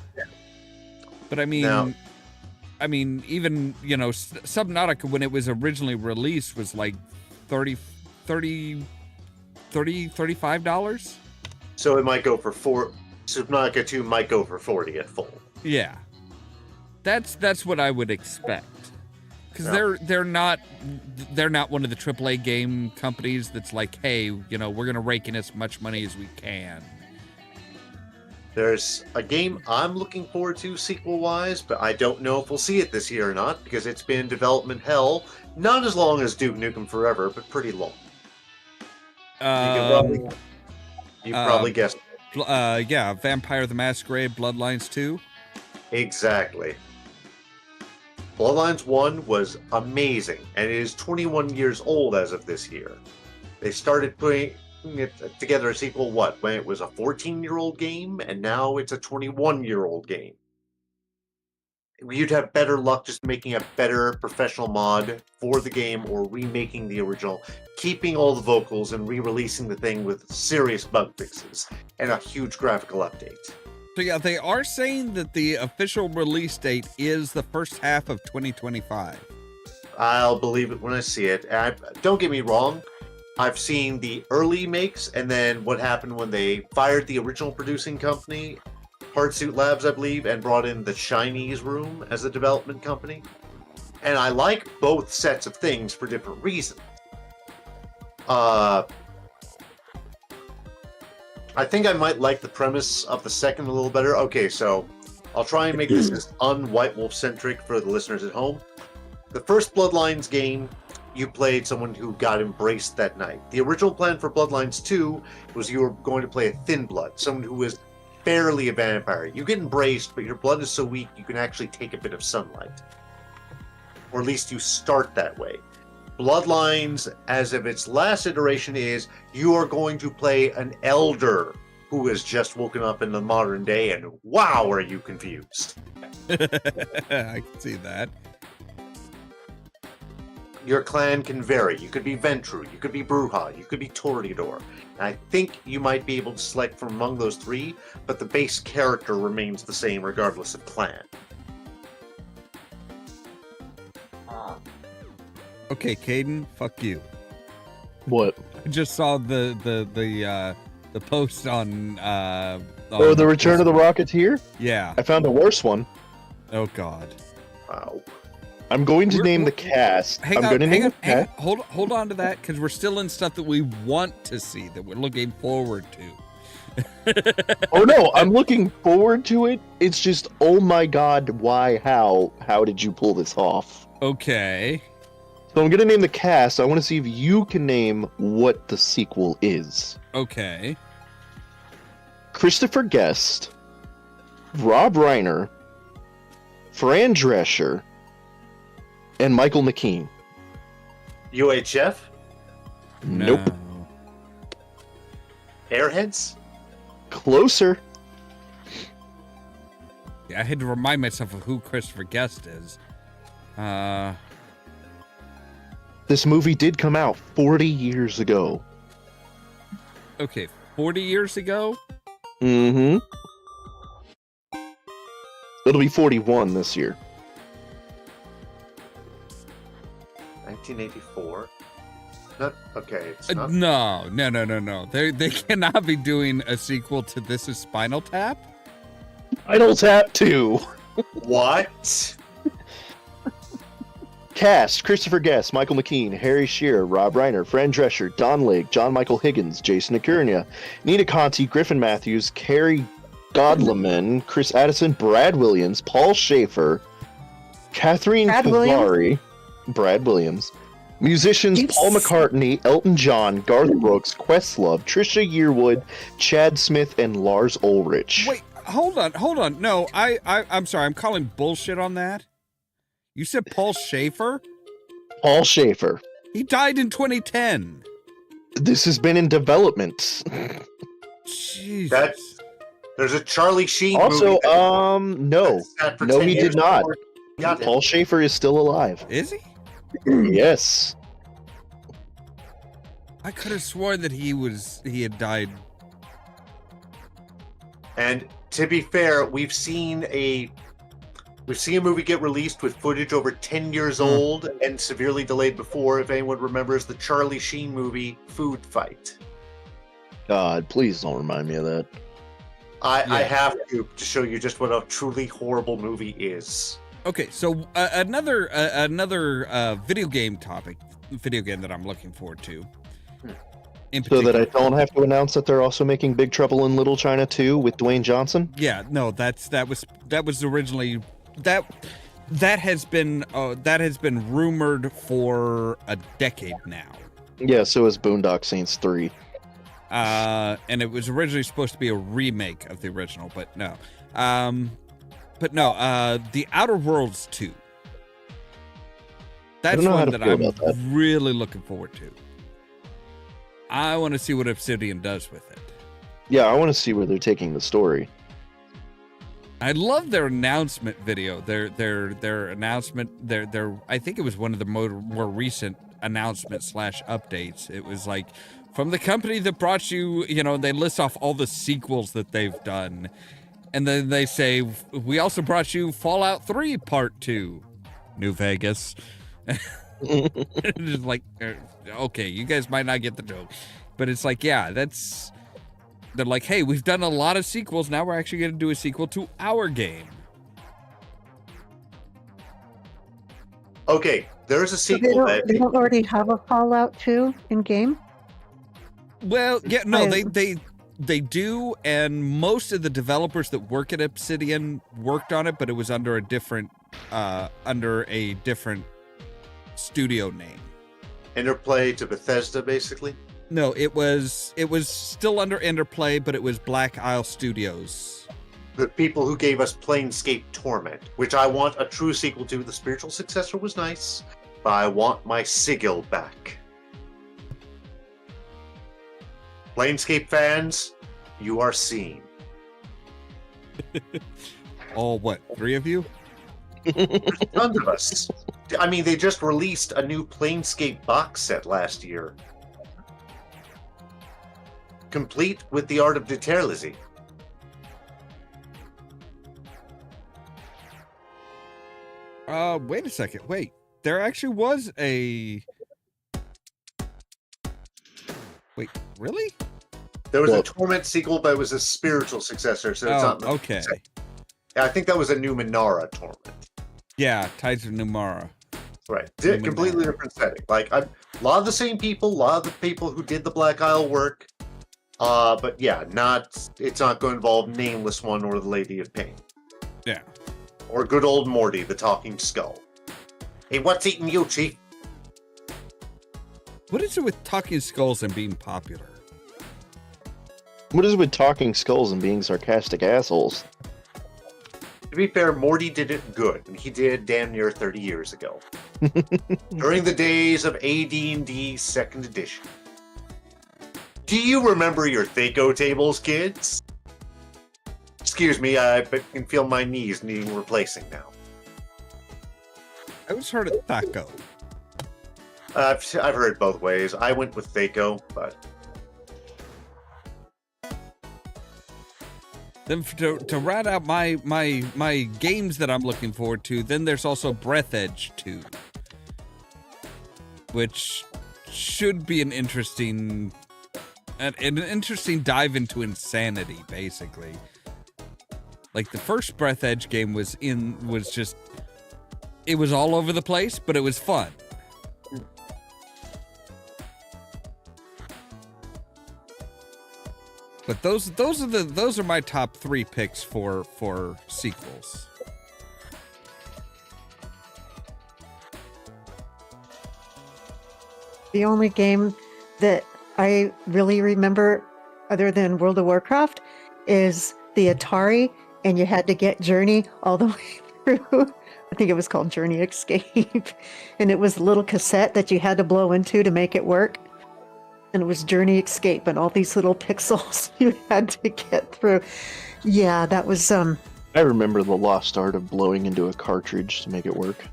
But I mean, Now- even Subnautica when it was originally released was like $35. so it might go for Subnautica 2 might go for 40 at full. Yeah, that's what I would expect, because Yeah. they're not one of the AAA game companies that's like, hey, we're gonna rake in as much money as we can. There's a game I'm looking forward to sequel-wise, but I don't know if we'll see it this year or not, because it's been in development hell, not as long as Duke Nukem Forever, but pretty long. You probably guessed. Yeah, Vampire the Masquerade Bloodlines 2. Exactly. Bloodlines 1 was amazing, and it is 21 years old as of this year. They started putting it together a sequel, when it was a 14-year-old game, and now it's a 21-year-old game. You'd have better luck just making a better professional mod for the game or remaking the original, keeping all the vocals and re-releasing the thing with serious bug fixes and a huge graphical update. So yeah, they are saying that the official release date is the first half of 2025. I'll believe it when I see it. Don't get me wrong, I've seen the early makes and then what happened when they fired the original producing company, Hardsuit Labs, I believe, and brought in the Chinese room as a development company. And I like both sets of things for different reasons. I think I might like the premise of the second a little better. Okay, so I'll try and make this as un-White Wolf centric for the listeners at home. The first Bloodlines game, you played someone who got embraced that night. The original plan for Bloodlines 2 was you were going to play a thin blood, someone who was barely a vampire. You get embraced, but your blood is so weak you can actually take a bit of sunlight. Or at least you start that way. Bloodlines, as of its last iteration, is you are going to play an elder who has just woken up in the modern day, and wow, are you confused. I can see that. Your clan can vary. You could be Ventru, you could be Bruja, you could be Toreador. And I think you might be able to select from among those three, but the base character remains the same regardless of clan. Okay, Caden, fuck you. What? I just saw the post on Oh, the Return of the Rocketeer? Yeah. I found a worse one. Oh God. Wow. I'm going to name the cast. Hang on. Hold on to that, because we're still in stuff that we want to see, that we're looking forward to. Oh no, I'm looking forward to it. It's just, oh my God, why, how did you pull this off? Okay. So I'm gonna name the cast. I want to see if you can name what the sequel is. Okay. Christopher Guest, Rob Reiner, Fran Drescher, and Michael McKean. UHF? Nope. No. Airheads? Closer. Yeah, I had to remind myself of who Christopher Guest is. This movie did come out 40 years ago. Okay, 40 years ago? Mm-hmm. It'll be 41 this year. 1984. Not okay. It's not. No. They cannot be doing a sequel to This Is Spinal Tap. Idle Tap 2. What? Cast: Christopher Guest, Michael McKean, Harry Shearer, Rob Reiner, Fran Drescher, Don Lake, John Michael Higgins, Jason Acurnia, Nina Conti, Griffin Matthews, Carrie Godleman, Chris Addison, Brad Williams, Paul Schaefer, Catherine Kavari, Brad Williams, musicians Paul McCartney, Elton John, Garth Brooks, Questlove, Trisha Yearwood, Chad Smith, and Lars Ulrich. Wait, hold on. No, I'm sorry. I'm calling bullshit on that. You said Paul Schaefer? Paul Schaefer. He died in 2010. This has been in development. Jesus. There's a Charlie Sheen Also, movie. no, he did not. Got it. Paul Schaefer is still alive. Is he? Yes. I could have sworn that he had died. And to be fair, we've seen a movie get released with footage over 10 years old and severely delayed before. If anyone remembers the Charlie Sheen movie Food Fight. God, please don't remind me of that. I have to show you just what a truly horrible movie is. Okay, so another video game that I'm looking forward to. So that I don't have to announce that they're also making Big Trouble in Little China 2 with Dwayne Johnson? Yeah, no, that was originally that has been rumored for a decade now. Yeah, so is Boondock Saints 3. And it was originally supposed to be a remake of the original, but no. The Outer Worlds 2. That's one that I'm really looking forward to. I want to see what Obsidian does with it. Yeah, I want to see where they're taking the story. I love their announcement video. Their announcement. I think it was one of the more recent announcements / updates. It was like, from the company that brought you, they list off all the sequels that they've done. And then they say, we also brought you Fallout 3 Part 2, New Vegas. Just like, okay, you guys might not get the joke. But it's like, yeah, they're like, hey, we've done a lot of sequels. Now we're actually going to do a sequel to our game. Okay, there's a sequel. So they don't already have a Fallout 2 in game? Well, yeah, no, they do, and most of the developers that work at Obsidian worked on it, but it was under a different studio name. Interplay to Bethesda, basically. No, it was still under Interplay, but it was Black Isle Studios. The people who gave us Planescape Torment, which I want a true sequel to. The spiritual successor was nice, but I want my sigil back. Planescape fans, you are seen. All what, 3 of you? There's tons of us. I mean, they just released a new Planescape box set last year. Complete with the art of Deterlizy. Wait a second. Wait, there actually was a... Wait, really? There was a Torment sequel, but it was a spiritual successor, so it's not... Okay. I think that was a Numenera Torment. Yeah, Tides of Numara. Right. Completely different setting. Like, a lot of the same people, a lot of the people who did the Black Isle work. But yeah, it's not going to involve Nameless One or the Lady of Pain. Yeah. Or good old Morty, the talking skull. Hey, what's eating you, Chief? What is it with talking skulls and being popular? What is it with talking skulls and being sarcastic assholes? To be fair, Morty did it good, and he did damn near 30 years ago. During the days of AD&D 2nd Edition. Do you remember your Thaco tables, kids? Excuse me, I can feel my knees needing replacing now. I always heard of Thaco. I've heard both ways. I went with Thaco, but... Then to round out my games that I'm looking forward to, then there's also Breath Edge 2. Which should be an interesting dive into insanity, basically. Like, the first Breath Edge game was all over the place, but it was fun. But those are my top 3 picks for sequels. The only game that I really remember, other than World of Warcraft, is the Atari, and you had to get Journey all the way through. I think it was called Journey Escape. And it was a little cassette that you had to blow into to make it work. And it was Journey Escape and all these little pixels you had to get through. Yeah, that was I remember the lost art of blowing into a cartridge to make it work.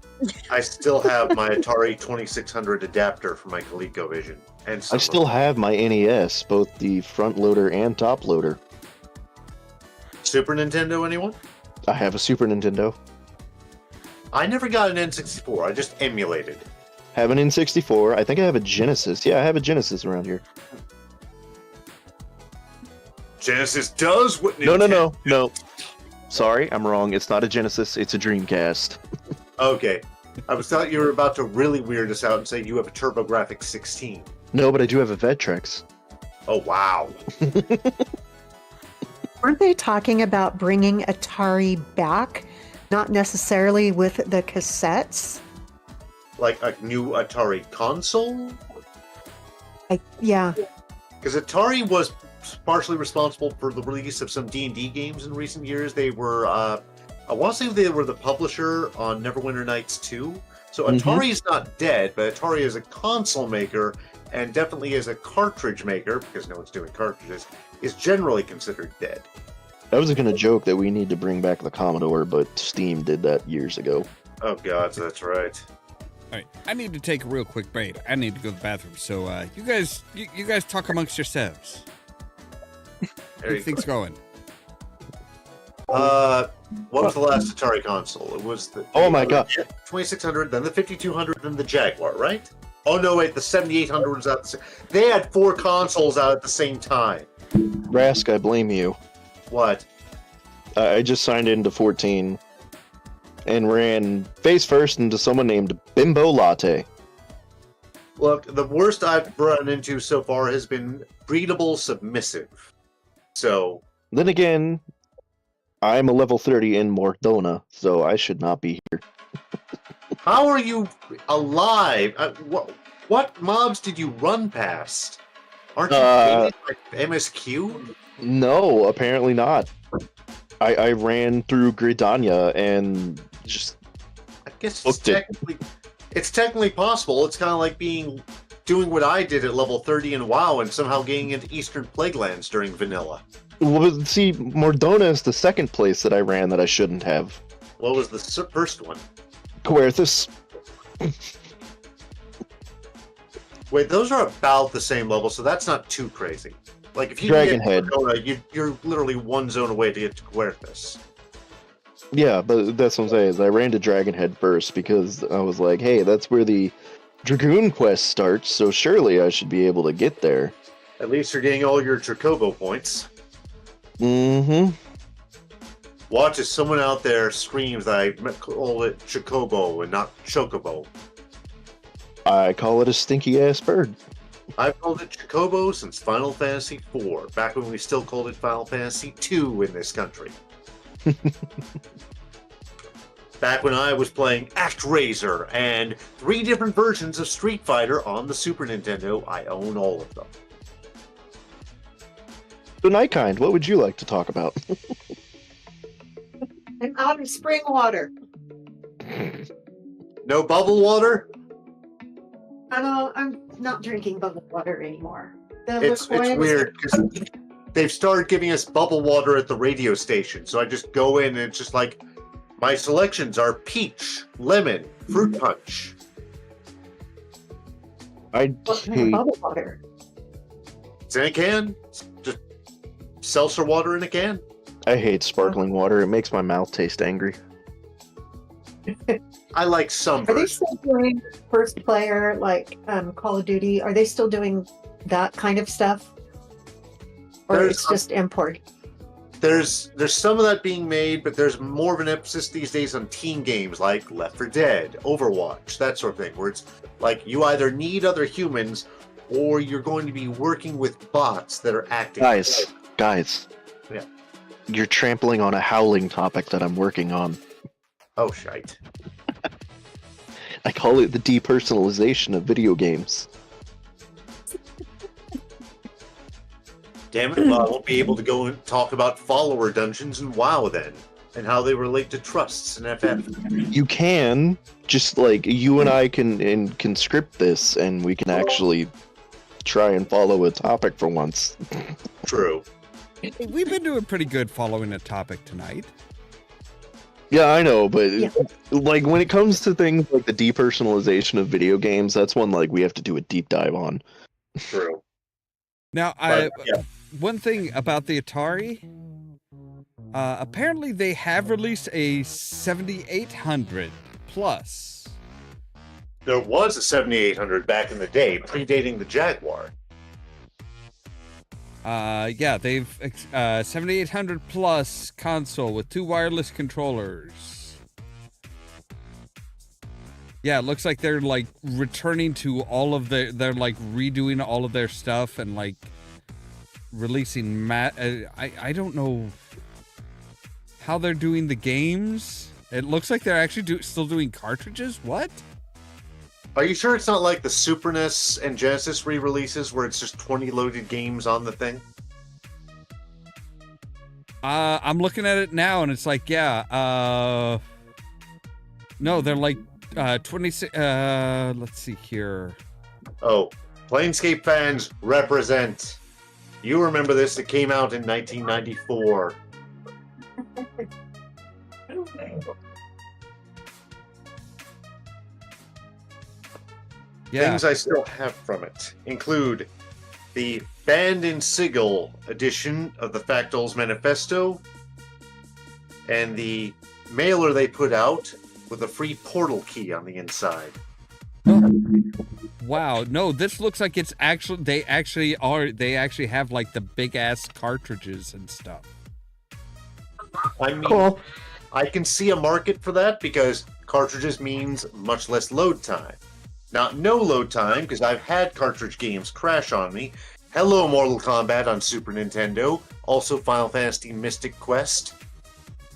I still have my Atari 2600 adapter for my ColecoVision. And I still have my NES, both the front loader and top loader. Super Nintendo, anyone? I have a Super Nintendo. I never got an N64. I just emulated. Have an N64. I think I have a Genesis. Yeah, I have a Genesis around here. Genesis does what No. Sorry, I'm wrong. It's not a Genesis. It's a Dreamcast. Okay. I was thought you were about to really weird us out and say you have a TurboGrafx 16. No, but I do have a Vectrex. Oh, wow. Weren't they talking about bringing Atari back? Not necessarily with the cassettes? Like a new Atari console? Yeah. Because Atari was partially responsible for the release of some D&D games in recent years. They were, I want to say they were the publisher on Neverwinter Nights 2. So Atari's not dead, but Atari is a console maker and definitely as a cartridge maker, because no one's doing cartridges, is generally considered dead. I was going to joke that we need to bring back the Commodore, but Steam did that years ago. Oh god, that's right. All right, I need to take a real quick break. I need to go to the bathroom. So you guys talk amongst yourselves. How are things going? What was the last Atari console? It was the Oh my god. 2600, then the 5200, then the Jaguar, right? Oh no, wait, the 7800 was out. They had 4 consoles out at the same time. Rask, I blame you. What? I just signed into 14 and ran face first into someone named Bimbo Latte. Look, the worst I've run into so far has been breedable submissive. So. Then again, I'm a level 30 in Mordona, so I should not be here. How are you alive? What mobs did you run past? Aren't you rated by MSQ? No, apparently not. I ran through Gridania and just I guess it's technically possible. It's kind of like doing what I did at level 30 in WoW and somehow getting into Eastern Plaguelands during vanilla. Well, see, Mordona is the second place that I ran that I shouldn't have. What was the first one? Coerthus. Wait, those are about the same level, so that's not too crazy. Like, if you Dragonhead. Get Mordona, you're literally one zone away to get to Coerthus. Yeah, but that's what I'm saying, is I ran to Dragonhead first because I was like, hey, that's where the Dragoon quest starts, so surely I should be able to get there. At least you're getting all your Chocobo points. Mm-hmm. Watch as someone out there screams that I call it Chocobo and not Chocobo. I call it a stinky-ass bird. I've called it Chocobo since Final Fantasy IV, back when we still called it Final Fantasy II in this country. Back when I was playing ActRaiser and 3 different versions of Street Fighter on the Super Nintendo, I own all of them. So, Nightkind, what would you like to talk about? I'm out of spring water. No bubble water? I'm not drinking bubble water anymore. It's weird because they've started giving us bubble water at the radio station. So I just go in and it's just like, my selections are peach, lemon, fruit punch. I hate... bubble water. It's in a can. It's just seltzer water in a can. I hate sparkling water. It makes my mouth taste angry. I like some. Are they still doing first player, like Call of Duty? Are they still doing that kind of stuff? Or it's just import? There's some of that being made, but there's more of an emphasis these days on team games like Left 4 Dead, Overwatch, that sort of thing, where it's like you either need other humans or you're going to be working with bots that are acting. Guys. Yeah. You're trampling on a howling topic that I'm working on. Oh, shite. I call it the depersonalization of video games. Damn it, well, I won't be able to go and talk about follower dungeons and WoW then, and how they relate to trusts and FF. You can just like you and I can script this, and we can actually try and follow a topic for once. True. Hey, we've been doing pretty good following a topic tonight. Yeah, I know, but like when it comes to things like the depersonalization of video games, that's one like we have to do a deep dive on. True. Now, But, one thing about the Atari, apparently they have released a 7800 plus. There was a 7800 back in the day, predating the Jaguar. Yeah, they've 7800 plus console with 2 wireless controllers. Yeah, it looks like they're like returning to all of they're like redoing all of their stuff and like releasing I don't know how they're doing the games. It looks like they're actually still doing cartridges. What? Are you sure it's not like the Super NES and Genesis re-releases where it's just 20 loaded games on the thing? I'm looking at it now and it's like, yeah, no, they're like 26 let's see here. Oh, Planescape fans represent. You remember this, it came out in 1994. Yeah. Things I still have from it include the Band and Sigil edition of the Factals Manifesto and the mailer they put out with a free portal key on the inside. Wow, no, this looks like it's actually they actually have like the big ass cartridges and stuff. I mean, Cool. I can see a market for that because cartridges means much less load time. Not no load time, because I've had cartridge games crash on me. Hello, Mortal Kombat on Super Nintendo. Also Final Fantasy Mystic Quest.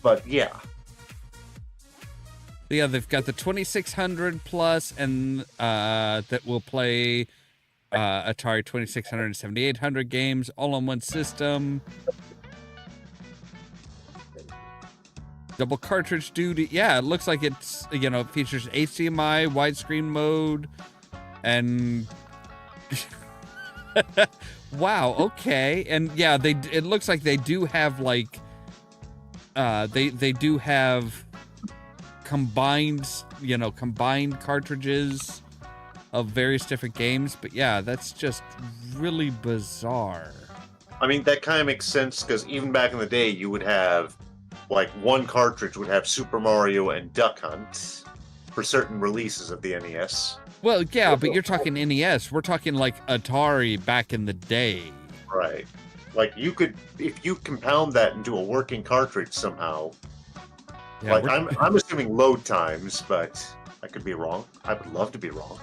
But yeah. Yeah, they've got the 2600 plus, and that will play Atari 2600 and 7800 games all on one system. Double cartridge duty. Yeah, it looks like it's, you know, it features HDMI, widescreen mode, and wow, okay. And yeah, it looks like they do have like they do have combined cartridges of various different games, but yeah, that's just really bizarre. I mean, that kind of makes sense because even back in the day, you would have like one cartridge would have Super Mario and Duck Hunt for certain releases of the NES. Well, yeah, but you're talking NES. We're talking like Atari back in the day. Right. Like you could, if you compound that into a working cartridge somehow. Yeah, like I'm assuming load times, but I could be wrong. I would love to be wrong.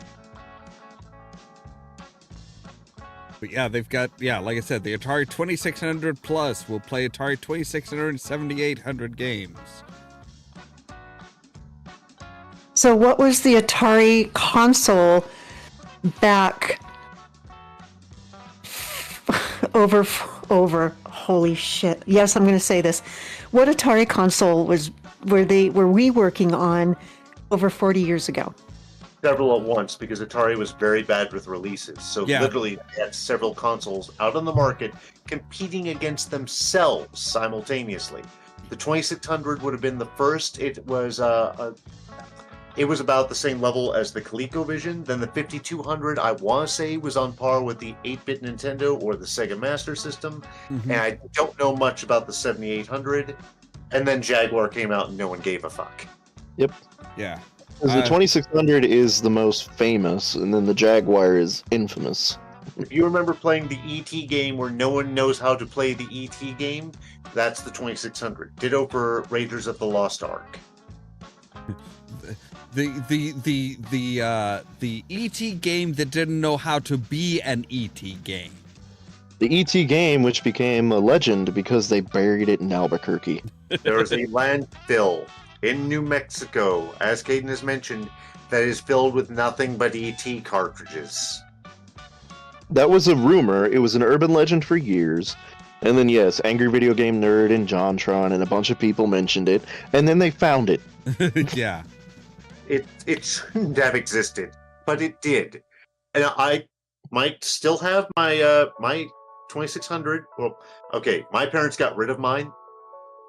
But yeah, they've got, yeah, like I said, the Atari 2600 Plus will play Atari 2600 and 7800 games. So what was the Atari console back over, holy shit. Yes, I'm going to say this. What Atari console were we working on over 40 years ago? Several at once, because Atari was very bad with releases. So Yeah. literally they had several consoles out on the market competing against themselves simultaneously. The 2600 would have been the first. It was about the same level as the ColecoVision. Then the 5200, I want to say, was on par with the 8-bit Nintendo or the Sega Master System. Mhm. And I don't know much about the 7800. And then Jaguar came out and no one gave a fuck. Yeah. 'Cause the 2600 is the most famous, and then the Jaguar is infamous. If you remember playing the ET game where no one knows how to play the ET game, that's the 2600. Ditto for Raiders of the Lost Ark. The ET game that didn't know how to be an ET game. The ET game, which became a legend because they buried it in Albuquerque. There is a landfill in New Mexico, as Caden has mentioned, that is filled with nothing but ET cartridges. That was a rumor. It was an urban legend for years. And then, yes, Angry Video Game Nerd and JonTron and a bunch of people mentioned it. And then they found it. Yeah. It shouldn't have existed, but it did. And I might still have my my 2600. Well, okay, my parents got rid of mine.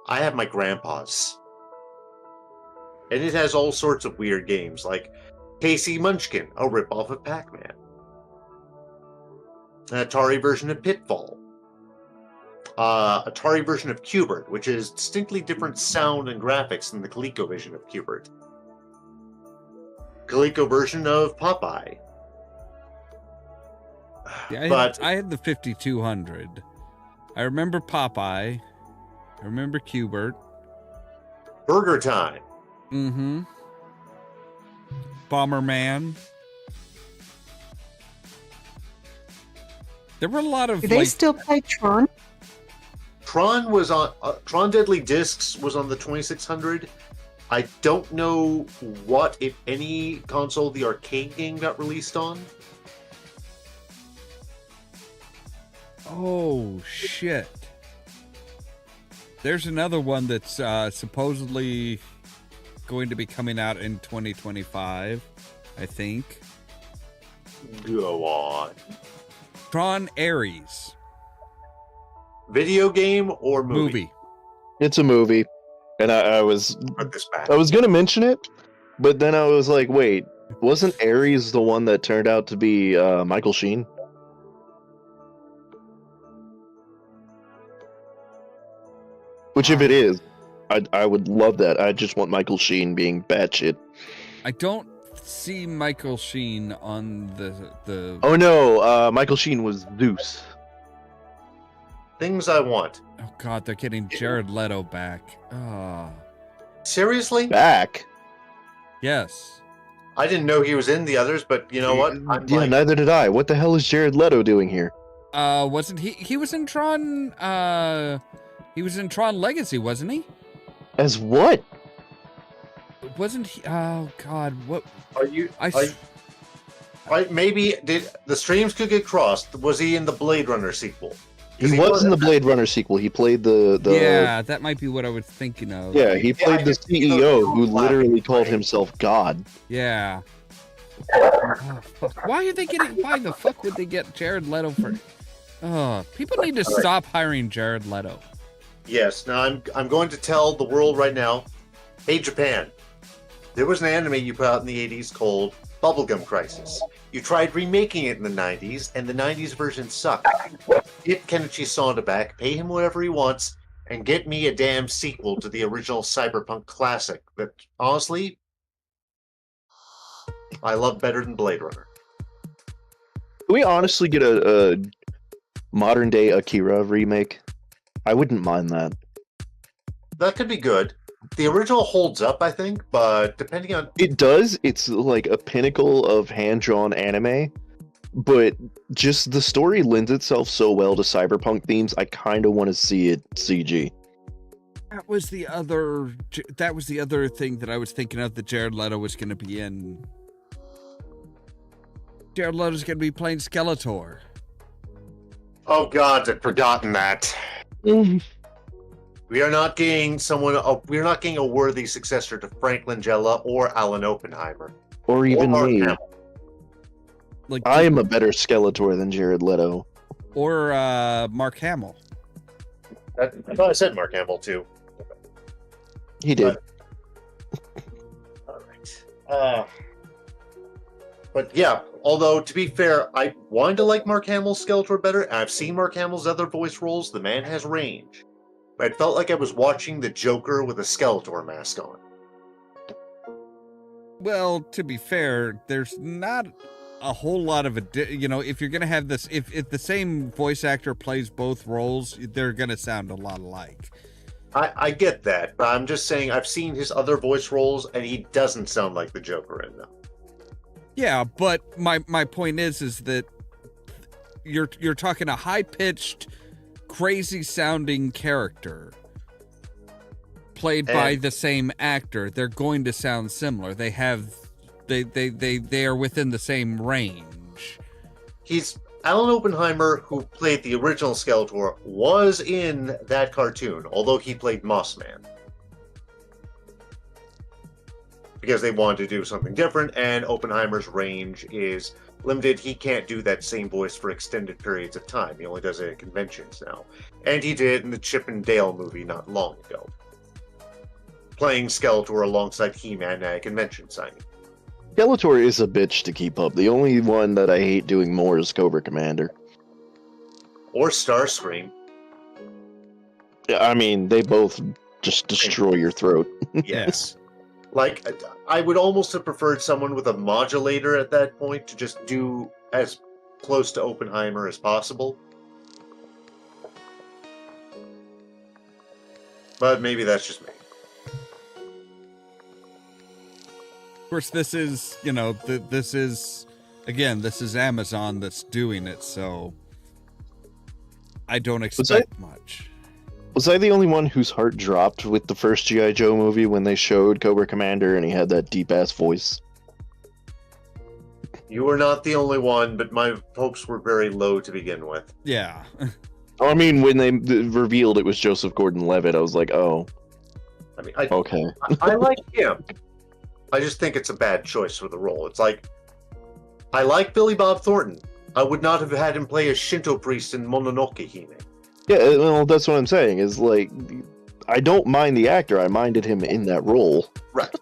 I have my grandpa's. And it has all sorts of weird games, like KC Munchkin, a ripoff of Pac-Man. An Atari version of Pitfall. Atari version of Qbert, which is distinctly different sound and graphics than the ColecoVision of Qbert. Coleco version of Popeye. Yeah, I had the 5200. I remember Popeye. I remember Qbert. Burger Time. Mm-hmm. Bomberman. There were a lot of. Do they still play Tron? Tron was on Tron Deadly Discs was on the 2600. I don't know what, if any, console the arcade game got released on. Oh shit! There's another one that's supposedly going to be coming out in 2025, I think. Go on. Tron Ares. Video game or movie? It's a movie. And I was Put this back. going to mention it, but then I was like, wait, wasn't Ares the one that turned out to be Michael Sheen? Which, if it is, I would love that. I just want Michael Sheen being batshit. I don't see Michael Sheen on the. Oh no, Michael Sheen was Zeus. Things I want. Oh god, they're getting Jared Leto back. Oh. Seriously? Back? Yes. I didn't know he was in the others, but you know what? Yeah, neither did I. What the hell is Jared Leto doing here? Wasn't he was in Tron he was in Tron Legacy, wasn't he? As what? Wasn't he? Oh god, what Are you maybe did the streams could get crossed. Was he in the Blade Runner sequel? He was in the Blade Runner sequel. He played the Yeah, that might be what I was thinking of. Yeah, he played the CEO who literally called himself God. Yeah. Oh, fuck. Why the fuck would they get Jared Leto for? Oh, people need to stop hiring Jared Leto. Yes. Now I'm going to tell the world right now. Hey Japan, there was an anime you put out in the 80s called Bubblegum Crisis. You tried remaking it in the 90s, and the 90s version sucked. Get Kenichi Sonda back, pay him whatever he wants, and get me a damn sequel to the original Cyberpunk classic that, honestly, I love better than Blade Runner. Can we honestly get a modern day Akira remake? I wouldn't mind that. That could be good. The original holds up, I think, but depending on... It does. It's like a pinnacle of hand-drawn anime, but just the story lends itself so well to cyberpunk themes, I kind of want to see it CG. That was the other thing that I was thinking of that Jared Leto was going to be in. Jared Leto's going to be playing Skeletor. Oh god, I'd forgotten that. We are not getting a worthy successor to Frank Langella or Alan Oppenheimer. Or even Mark me. Hamill. Like I am a better Skeletor than Jared Leto. Or Mark Hamill. I thought I said Mark Hamill too. He did. All right. But yeah, although to be fair, I wanted to like Mark Hamill's Skeletor better. And I've seen Mark Hamill's other voice roles. The man has range. But it felt like I was watching the Joker with a Skeletor mask on. Well, to be fair, there's not a whole lot of if you're gonna have this, if the same voice actor plays both roles, they're gonna sound a lot alike. I get that, but I'm just saying I've seen his other voice roles, and he doesn't sound like the Joker in them. Yeah, but my point is that you're talking a high-pitched, crazy-sounding character played by the same actor. They're going to sound similar. They are within the same range. He's Alan Oppenheimer, who played the original Skeletor, was in that cartoon, although he played Mossman. Because they wanted to do something different, and Oppenheimer's range is limited. He can't do that same voice for extended periods of time. He only does it at conventions now. And he did it in the Chip and Dale movie not long ago, playing Skeletor alongside He-Man at a convention signing. Skeletor is a bitch to keep up. The only one that I hate doing more is Cobra Commander. Or Starscream. I mean, they both just destroy your throat. Yes. Like, I would almost have preferred someone with a modulator at that point to just do as close to Oppenheimer as possible. But maybe that's just me. Of course, this is, you know, this is Amazon that's doing it, so I don't expect much. Was I the only one whose heart dropped with the first G.I. Joe movie when they showed Cobra Commander and he had that deep-ass voice? You were not the only one, but my hopes were very low to begin with. Yeah. I mean, when they revealed it was Joseph Gordon-Levitt, I was like, oh. I mean, okay. I like him. I just think it's a bad choice for the role. It's like, I like Billy Bob Thornton. I would not have had him play a Shinto priest in Mononoke Hime. Yeah, well, that's what I'm saying, is like, I don't mind the actor, I minded him in that role. Right.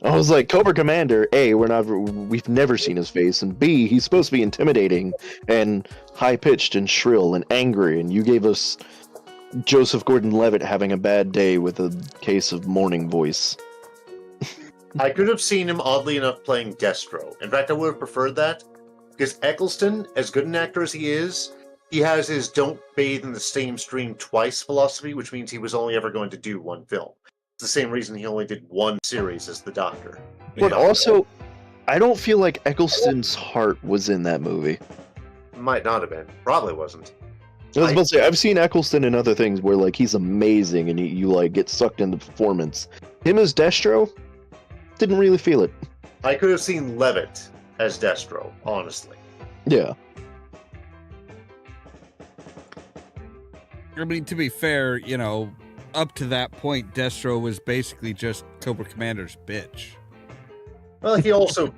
I was like, Cobra Commander, A, we've never seen his face, and B, he's supposed to be intimidating and high-pitched and shrill and angry, and you gave us Joseph Gordon-Levitt having a bad day with a case of morning voice. I could have seen him, oddly enough, playing Destro. In fact, I would have preferred that, because Eccleston, as good an actor as he is, he has his don't bathe in the same stream twice philosophy, which means he was only ever going to do one film. It's the same reason he only did one series as the Doctor. But also, I don't feel like Eccleston's heart was in that movie. Might not have been. Probably wasn't. I was about to say, I've seen Eccleston in other things where like he's amazing and you like get sucked into performance. Him as Destro, didn't really feel it. I could have seen Levitt as Destro, honestly. Yeah. I mean, to be fair, you know, up to that point, Destro was basically just Cobra Commander's bitch. Well, he also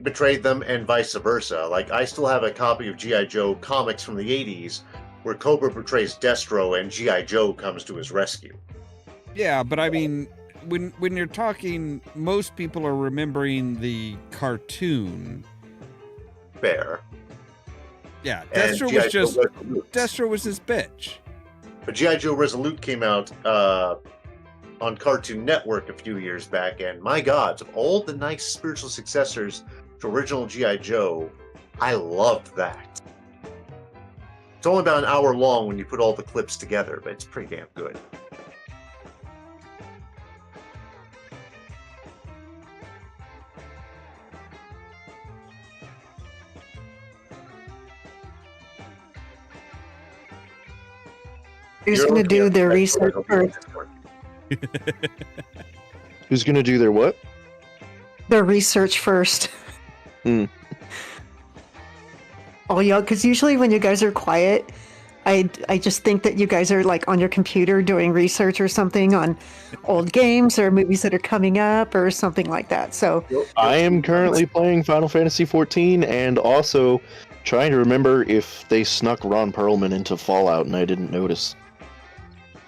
betrayed them and vice versa. Like, I still have a copy of G.I. Joe comics from the 80s where Cobra betrays Destro and G.I. Joe comes to his rescue. Yeah, but I mean, when you're talking, most people are remembering the cartoon. Fair. Yeah, And Destro G.I. was Joe just Resolute. Destro was his bitch. But G.I. Joe Resolute came out on Cartoon Network a few years back, and my God, of all the nice spiritual successors to original G.I. Joe, I loved that. It's only about an hour long when you put all the clips together, but it's pretty damn good. Who's You're going to looking do at the research first? Who's gonna do their what? The research first. Hmm. Oh, yeah, because usually when you guys are quiet, I just think that you guys are like on your computer doing research or something on old games or movies that are coming up or something like that. So I am currently playing Final Fantasy XIV and also trying to remember if they snuck Ron Perlman into Fallout and I didn't notice.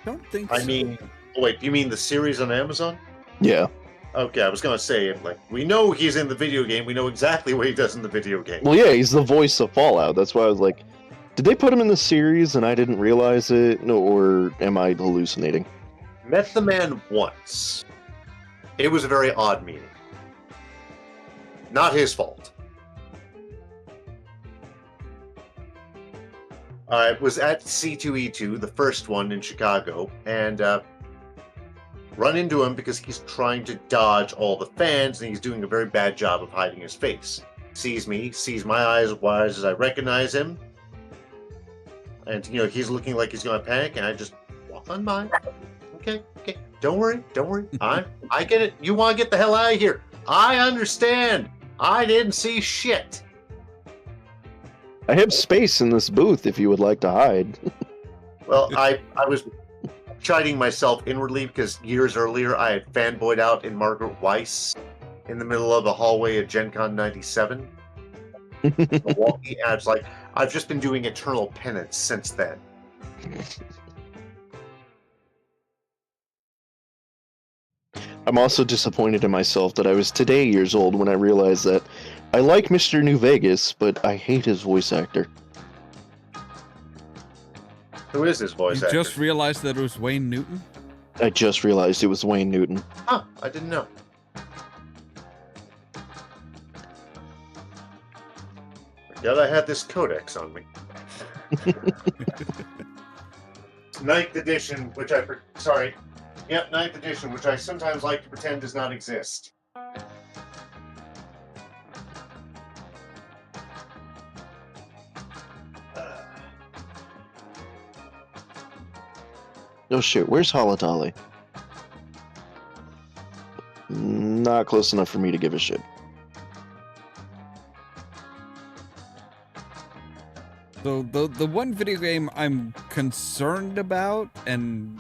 Don't think I so. mean, wait, you mean the series on Amazon? Yeah. Okay, I was gonna say, like, we know he's in the video game, we know exactly what he does in the video game. Well, yeah, he's the voice of Fallout. That's why I was like, did they put him in the series and I didn't realize it? No, or am I hallucinating? Met the man once. It was a very odd meeting. Not his fault. I was at C2E2, the first one in Chicago, and run into him because he's trying to dodge all the fans, and he's doing a very bad job of hiding his face. Sees me, sees my eyes wide as I recognize him, and you know he's looking like he's going to panic, and I just walk on by. Okay, don't worry. I get it. You want to get the hell out of here? I understand. I didn't see shit. I have space in this booth if you would like to hide. Well, I was chiding myself inwardly because years earlier I had fanboyed out in Margaret Weiss in the middle of the hallway at Gen Con 97. Milwaukee, and I was like, I've just been doing eternal penance since then. I'm also disappointed in myself that I was today years old when I realized that I like Mr. New Vegas, but I hate his voice actor. Who is his voice You actor? just realized that it was Wayne Newton? I just realized it was Wayne Newton. Huh, I didn't know. Forgot I had this codex on me. Ninth edition, which ninth edition, which I sometimes like to pretend does not exist. Oh shit, where's Holodolly? Not close enough for me to give a shit. So the one video game I'm concerned about and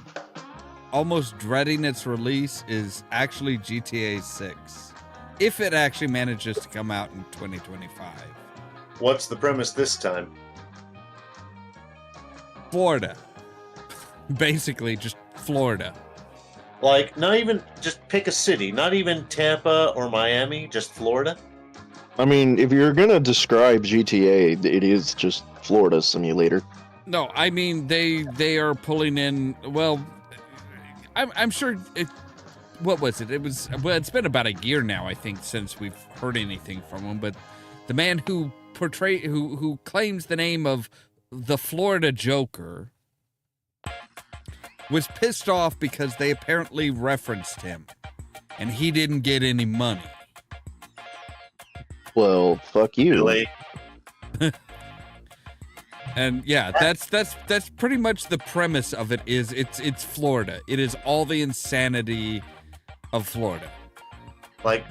almost dreading its release is actually GTA 6. If it actually manages to come out in 2025. What's the premise this time? Florida. Basically, just Florida. Like, not even just pick a city, not even Tampa or Miami, just Florida? I mean, if you're gonna describe GTA, it is just Florida Simulator. No, I mean they are pulling in. Well, I'm sure. What was it? It's been about a year now, I think, since we've heard anything from him. But the man who claims the name of the Florida Joker was pissed off because they apparently referenced him, and he didn't get any money. Well, fuck you. Really? And yeah, that's pretty much the premise of it. It's Florida. It is all the insanity of Florida. Like,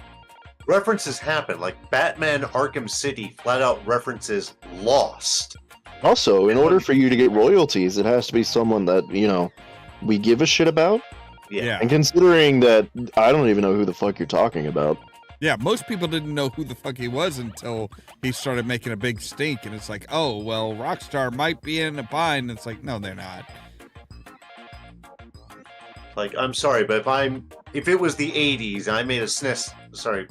references happen. Like, Batman Arkham City flat out references Lost. Also, in order for you to get royalties, it has to be someone that, we give a shit about. Yeah. And considering that I don't even know who the fuck you're talking about. Yeah, most people didn't know who the fuck he was until he started making a big stink, and it's like, oh, well, Rockstar might be in a bind. And it's like, no, they're not. Like, I'm sorry, but if it was the 80s, I made a SNES,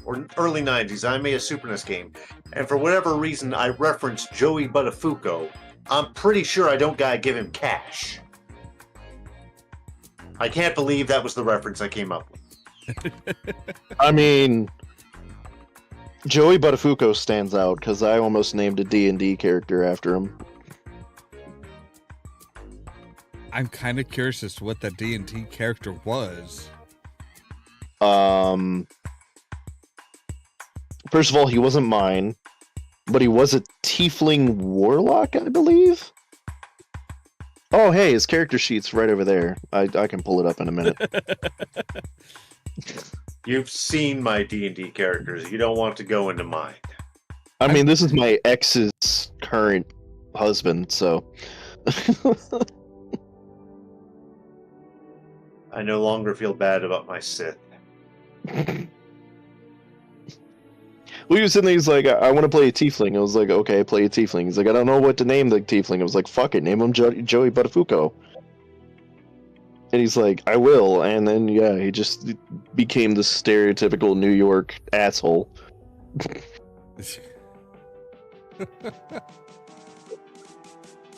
or early 90s, I made a Super NES game, and for whatever reason I referenced Joey Buttafuoco, I'm pretty sure I don't gotta give him cash. I can't believe that was the reference I came up with. I mean, Joey Buttafuoco stands out because I almost named a D&D character after him. I'm kind of curious as to what that D&D character was. First of all, he wasn't mine, but he was a tiefling warlock, I believe. Oh, hey, his character sheet's right over there. I can pull it up in a minute. You've seen my D&D characters. You don't want to go into mine. I mean, this is my ex's current husband, so... I no longer feel bad about my Sith. Well, he was sitting there, he's like, I want to play a tiefling. I was like, okay, play a tiefling. He's like, I don't know what to name the tiefling. I was like, fuck it, name him Joey Buttafuoco. And he's like, I will. And then, yeah, he just became the stereotypical New York asshole.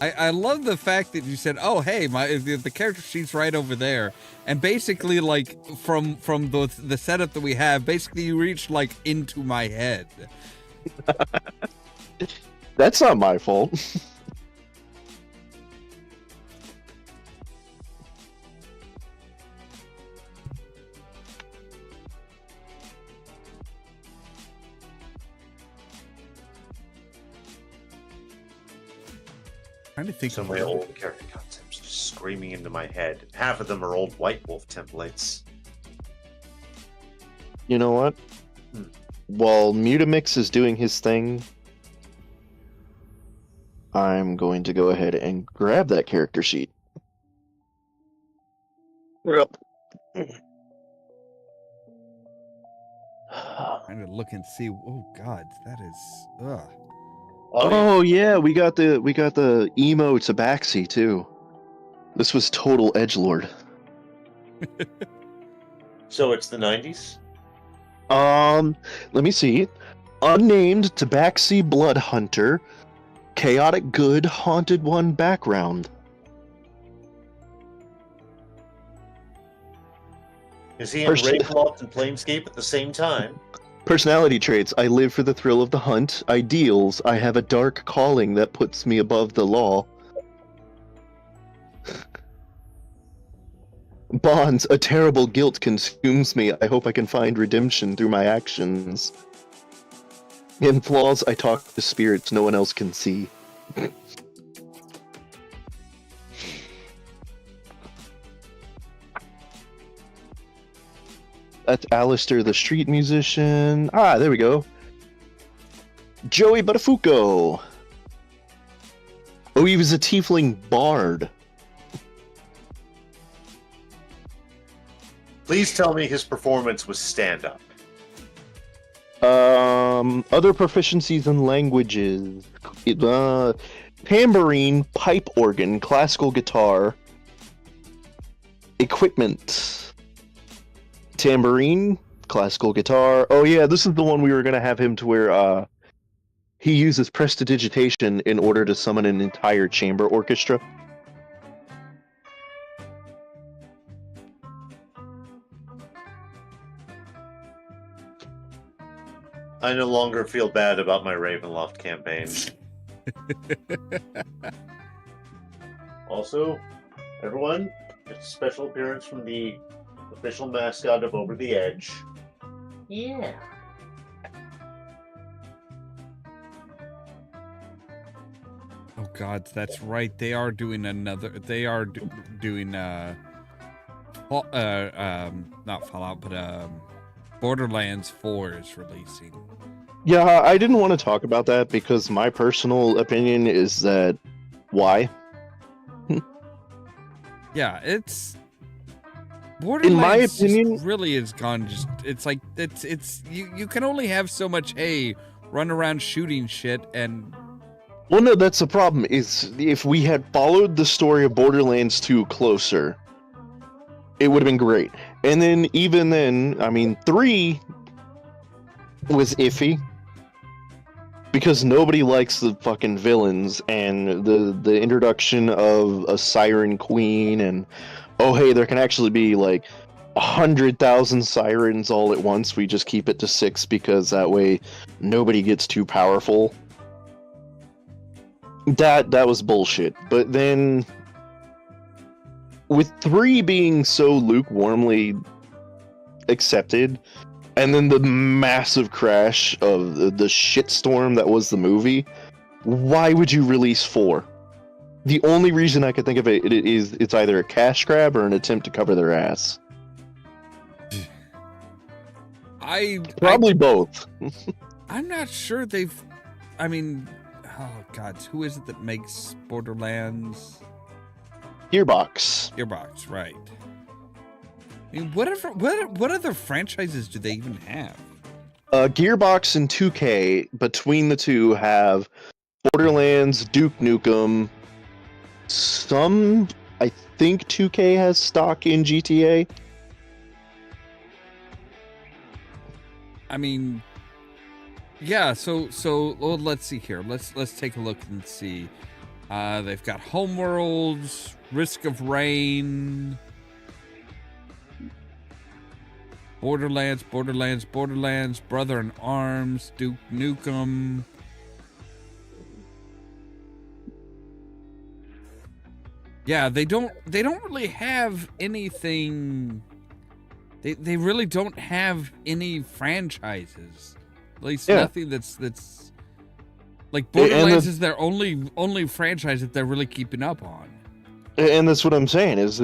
I love the fact that you said, oh, hey, the character sheet's right over there. And basically, like, from the setup that we have, basically you reached, like, into my head. That's not my fault. Trying to think Some of of my old character concepts just screaming into my head. Half of them are old White Wolf templates. You know what? While Mutamix is doing his thing, I'm going to go ahead and grab that character sheet. Yep. Trying to look and see. Oh God, that is. Ugh. Oh yeah, we got the emo tabaxi too. This was total edgelord. So it's the 90s? Let me see. Unnamed tabaxi blood hunter, chaotic good haunted one background. Is he in Ravenloft and Planescape at the same time? Personality traits: I live for the thrill of the hunt. Ideals: I have a dark calling that puts me above the law. Bonds: a terrible guilt consumes me. I hope I can find redemption through my actions. In flaws: I talk to spirits no one else can see. That's Alistair the street musician. Ah, there we go. Joey Buttafuoco. Oh, he was a tiefling bard. Please tell me his performance was stand-up. Other proficiencies in languages. Tambourine, pipe organ, classical guitar. Equipment. Tambourine, classical guitar. Oh yeah, this is the one we were gonna have him to where he uses prestidigitation in order to summon an entire chamber orchestra. I no longer feel bad about my Ravenloft campaign. Also, everyone, it's a special appearance from the official mascot of Over the Edge. Yeah. Oh God, that's right. They are doing another. They are doing not Fallout, but Borderlands 4 is releasing. Yeah, I didn't want to talk about that because my personal opinion is that why? Yeah, it's Borderlands. In my opinion, really has gone. Just it's like it's you can only have so much. Hey, run around shooting shit and. Well, no, that's the problem. Is if we had followed the story of Borderlands 2 closer, it would have been great. And then, even then, I mean, 3 was iffy because nobody likes the fucking villains, and the introduction of a Siren Queen, and oh hey, there can actually be like 100,000 sirens all at once. We just keep it to 6 because that way nobody gets too powerful. That was bullshit. But then, with 3 being so lukewarmly accepted, and then the massive crash of the shitstorm that was the movie, why would you release 4? The only reason I could think of it is it's either a cash grab or an attempt to cover their ass. Probably both. I'm not sure they've. I mean, oh God, who is it that makes Borderlands? Gearbox, right? I mean, what other franchises do they even have? Gearbox and 2K, between the two, have Borderlands, Duke Nukem. I think 2K has stock in GTA. I mean, yeah. So well, let's see here. Let's take a look and see. They've got Homeworlds, Risk of Rain, Borderlands, Brother in Arms, Duke Nukem. Yeah, they don't really have anything. They really don't have any franchises. At least nothing that's like Borderlands is their only franchise that they're really keeping up on. And that's what I'm saying is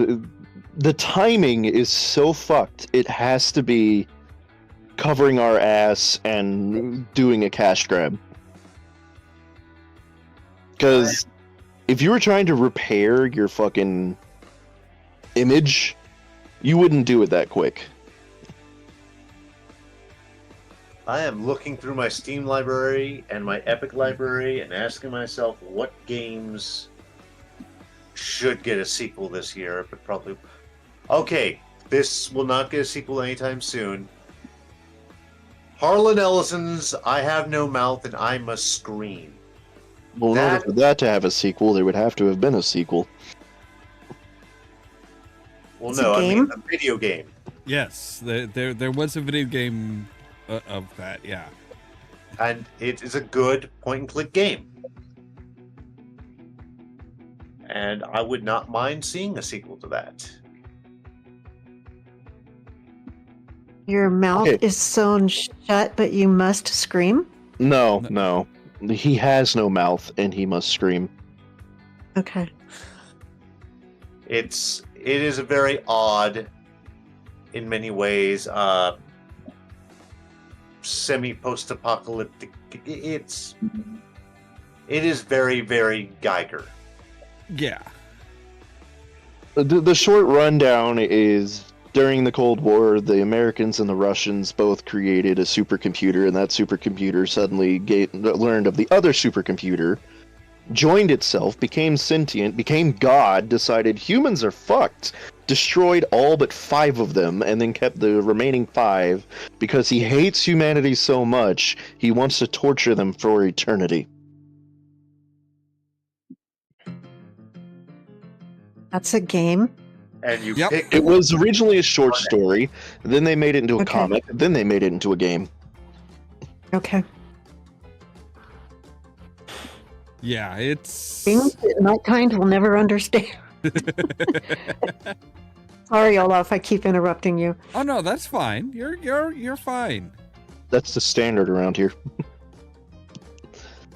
the timing is so fucked. It has to be covering our ass and doing a cash grab. Because if you were trying to repair your fucking image, you wouldn't do it that quick. I am looking through my Steam library and my Epic library and asking myself what games should get a sequel this year, but probably... Okay, this will not get a sequel anytime soon. Harlan Ellison's I Have No Mouth and I Must Scream. Well, in order for that to have a sequel, there would have to have been a sequel. Well, It's no, a I mean game? a video game. Yes, there was a video game of that. Yeah. And it is a good point-and-click game. And I would not mind seeing a sequel to that. Your mouth Okay. is sewn shut, but you must scream? No. He has no mouth, and he must scream. Okay. It is a very odd, in many ways, semi-post-apocalyptic. It is very, very Geiger. Yeah. The short rundown is, during the Cold War, the Americans and the Russians both created a supercomputer, and that supercomputer suddenly learned of the other supercomputer, joined itself, became sentient, became God, decided humans are fucked, destroyed all but 5 of them, and then kept the remaining 5 because he hates humanity so much, he wants to torture them for eternity. That's a game? And you Yep. pick... It was originally a short story, then they made it into a Okay. comic, then they made it into a game. Okay. Yeah, it's Things that my kind will never understand. Sorry, Olaf, I keep interrupting you. Oh no, that's fine. You're fine. That's the standard around here.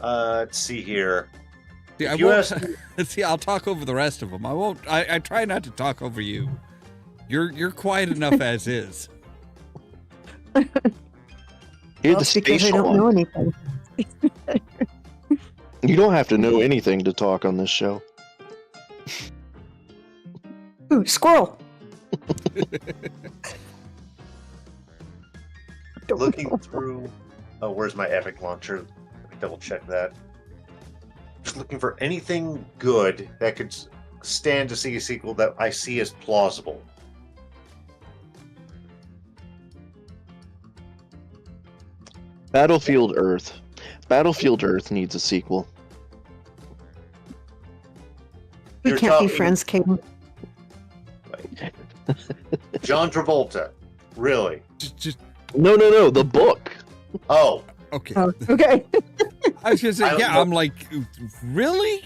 let's see here. See, I You won't, asked- see, I'll talk over the rest of them. I won't. I try not to talk over you. You're quiet enough as is. You're Well, the it's because I spatial don't one. know anything. You don't have to know anything to talk on this show. Ooh, squirrel! Looking through... Oh, where's my Epic launcher? Let me double check that. Just looking for anything good that could stand to see a sequel that I see as plausible. Battlefield Earth. Battlefield Earth needs a sequel. We You're can't be talking- friends, Caden. John Travolta. Really? Just No, the book. Oh, okay. Oh, okay. I was gonna say, I don't yeah. know. I'm like, really.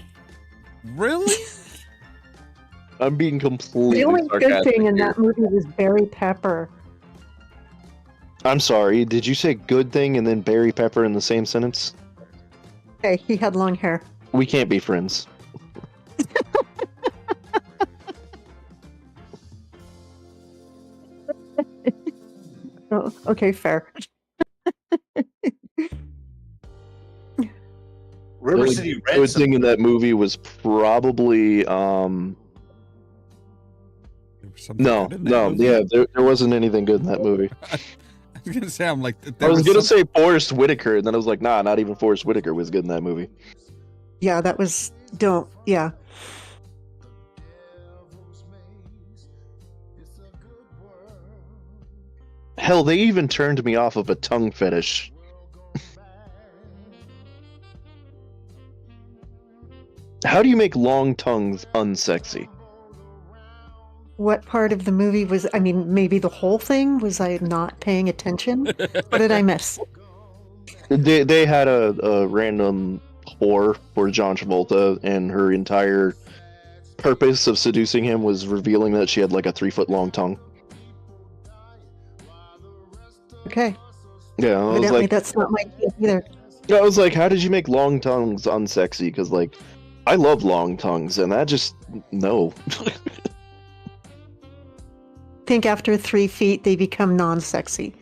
I'm being completely The only good sarcastic thing in here. that movie was Barry Pepper. I'm sorry, did you say good thing and then Barry Pepper in the same sentence? Hey, he had long hair. We can't be friends. Oh, okay, fair. River The City good Ransom. thing in that movie was probably there wasn't anything good in that movie. I was gonna say, I'm like, I was gonna say Forrest Whitaker, and then I was like, nah, not even Forrest Whitaker was good in that movie. Yeah, that was... Yeah. Hell, they even turned me off of a tongue fetish. How do you make long tongues unsexy? What part of the movie was... I mean, maybe the whole thing? Was I not paying attention? What did I miss? They had a random whore for John Travolta, and her entire purpose of seducing him was revealing that she had like a 3-foot long tongue. Okay. Yeah, I was Evidently, like, that's not my kid either. I was like, how did you make long tongues unsexy? Because like, I love long tongues, and that just no. I think after 3 feet, they become non-sexy.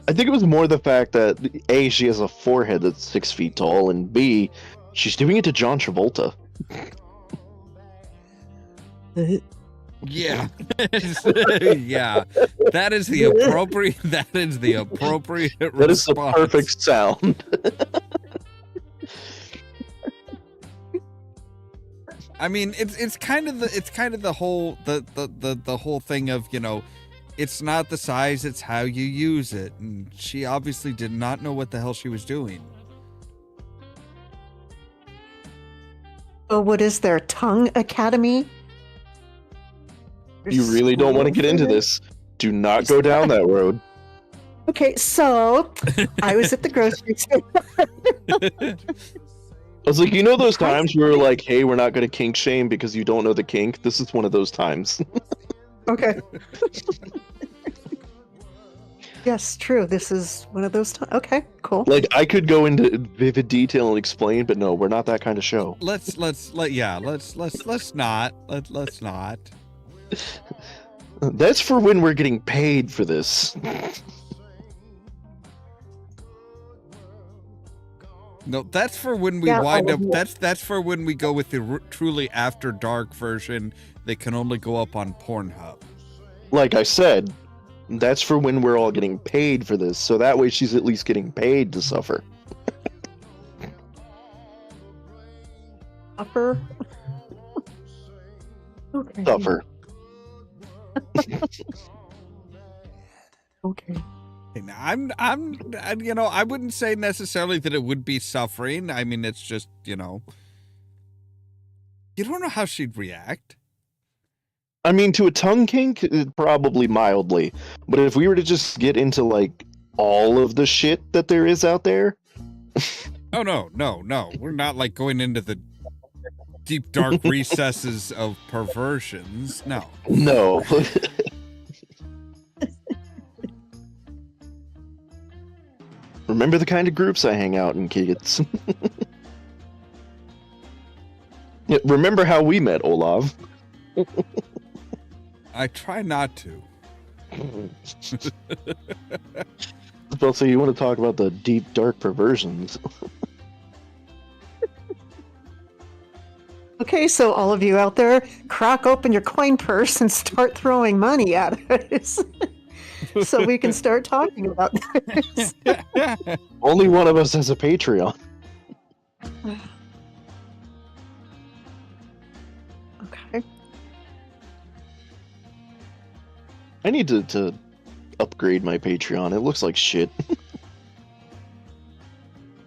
I think it was more the fact that A, she has a forehead that's 6 feet tall, and B, She's doing it to John Travolta. Yeah. Yeah. That is the appropriate That is the response. perfect sound. I mean, it's kind of the whole the whole thing of, you know, it's not the size, it's how you use it. And she obviously did not know what the hell she was doing. Oh, what is their tongue academy? You really don't want to get into this. Do not go down that road. Okay, so I was at the grocery store. I was like, you know those times where we're like, hey, we're not going to kink shame because you don't know the kink? This is one of those times. Okay. Yes, true. This is one of those times. Okay, cool. Like, I could go into vivid detail and explain, but no, we're not that kind of show. Let's not. That's for when we're getting paid for this. No, that's for when we wind up. That's for when we go with the truly after dark version that can only go up on Pornhub. Like I said, that's for when we're all getting paid for this, so that way she's at least getting paid to suffer. Upper. Okay. Suffer. Okay. I'm, you know, I wouldn't say necessarily that it would be suffering. I mean, it's just, you know, you don't know how she'd react. I mean, to a tongue kink, probably mildly. But if we were to just get into, like, all of the shit that there is out there... Oh, no. We're not, like, going into the deep, dark recesses of perversions. No. No. Remember the kind of groups I hang out in, kids. Yeah, remember how we met, Olav? I try not to. Well, so you want to talk about the deep, dark perversions. Okay, so all of you out there, crack open your coin purse and start throwing money at us. So we can start talking about this. Only one of us has a Patreon. Okay. I need to upgrade my Patreon. It looks like shit.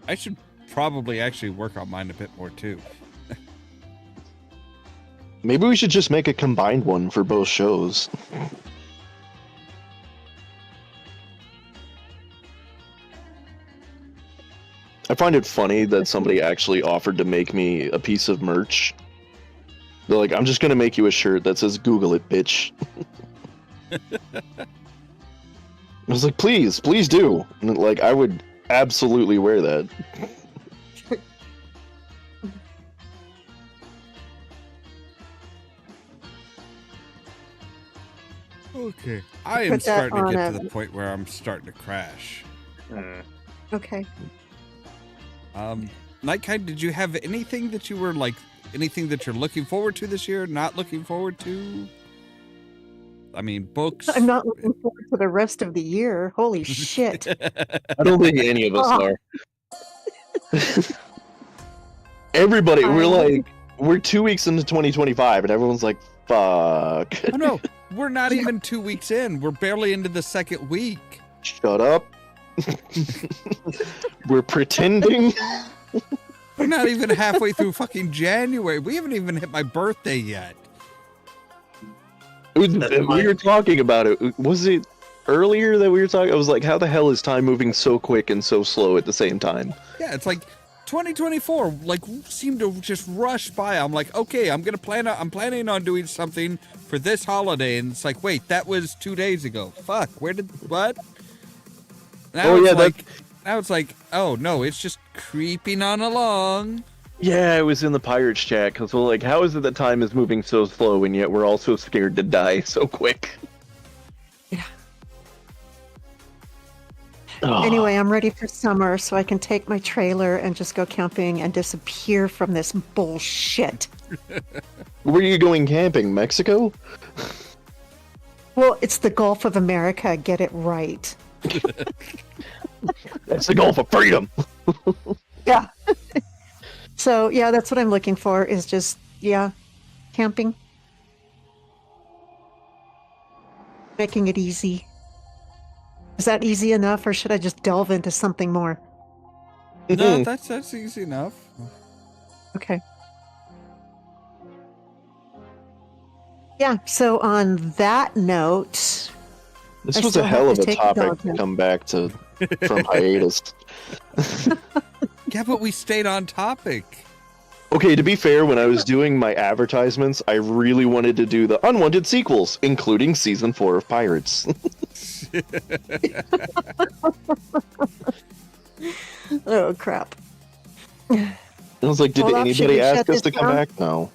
I should probably actually work on mine a bit more, too. Maybe we should just make a combined one for both shows. I find it funny that somebody actually offered to make me a piece of merch. They're like, I'm just gonna make you a shirt that says Google it, bitch. I was like, please do. And like, I would absolutely wear that. Okay. I am starting to get to the point where I'm starting to crash. Okay. Nightkind, did you have anything that you were like, anything that you're looking forward to this year, not looking forward to? I mean, books. I'm not looking forward to the rest of the year. Holy shit. I don't think any of us are. Everybody, we're 2 weeks into 2025 and everyone's like, fuck. Oh no, we're not even 2 weeks in. We're barely into the second week. Shut up. We're pretending. We're not even halfway through fucking January. We haven't even hit my birthday yet. We were talking about it. Was it earlier that we were talking? I was like, how the hell is time moving so quick and so slow at the same time? Yeah, it's like 2024 like seemed to just rush by. I'm like, okay, I'm planning on doing something for this holiday, and it's like, wait, that was 2 days ago. Fuck, what? Now now it's like, oh no, it's just creeping on along. Yeah, I was in the Pirates chat because we're like, how is it that time is moving so slow and yet we're all so scared to die so quick? Yeah. Anyway, I'm ready for summer so I can take my trailer and just go camping and disappear from this bullshit. Where are you going camping? Mexico? Well, it's the Gulf of America. Get it right. That's the Gulf of Freedom. Yeah. So, yeah, that's what I'm looking for is just, camping. Making it easy. Is that easy enough, or should I just delve into something more? No, that's easy enough. Okay. Yeah, so on that note... This I was still a have hell of to a take the topic dog to in. come back to from hiatus. Yeah, but we stayed on topic. Okay, to be fair, when I was doing my advertisements, I really wanted to do the unwanted sequels, including season 4 of Pirates. Oh, crap. I was like, did Olaf, should anybody we ask shut us this to come down? back? No.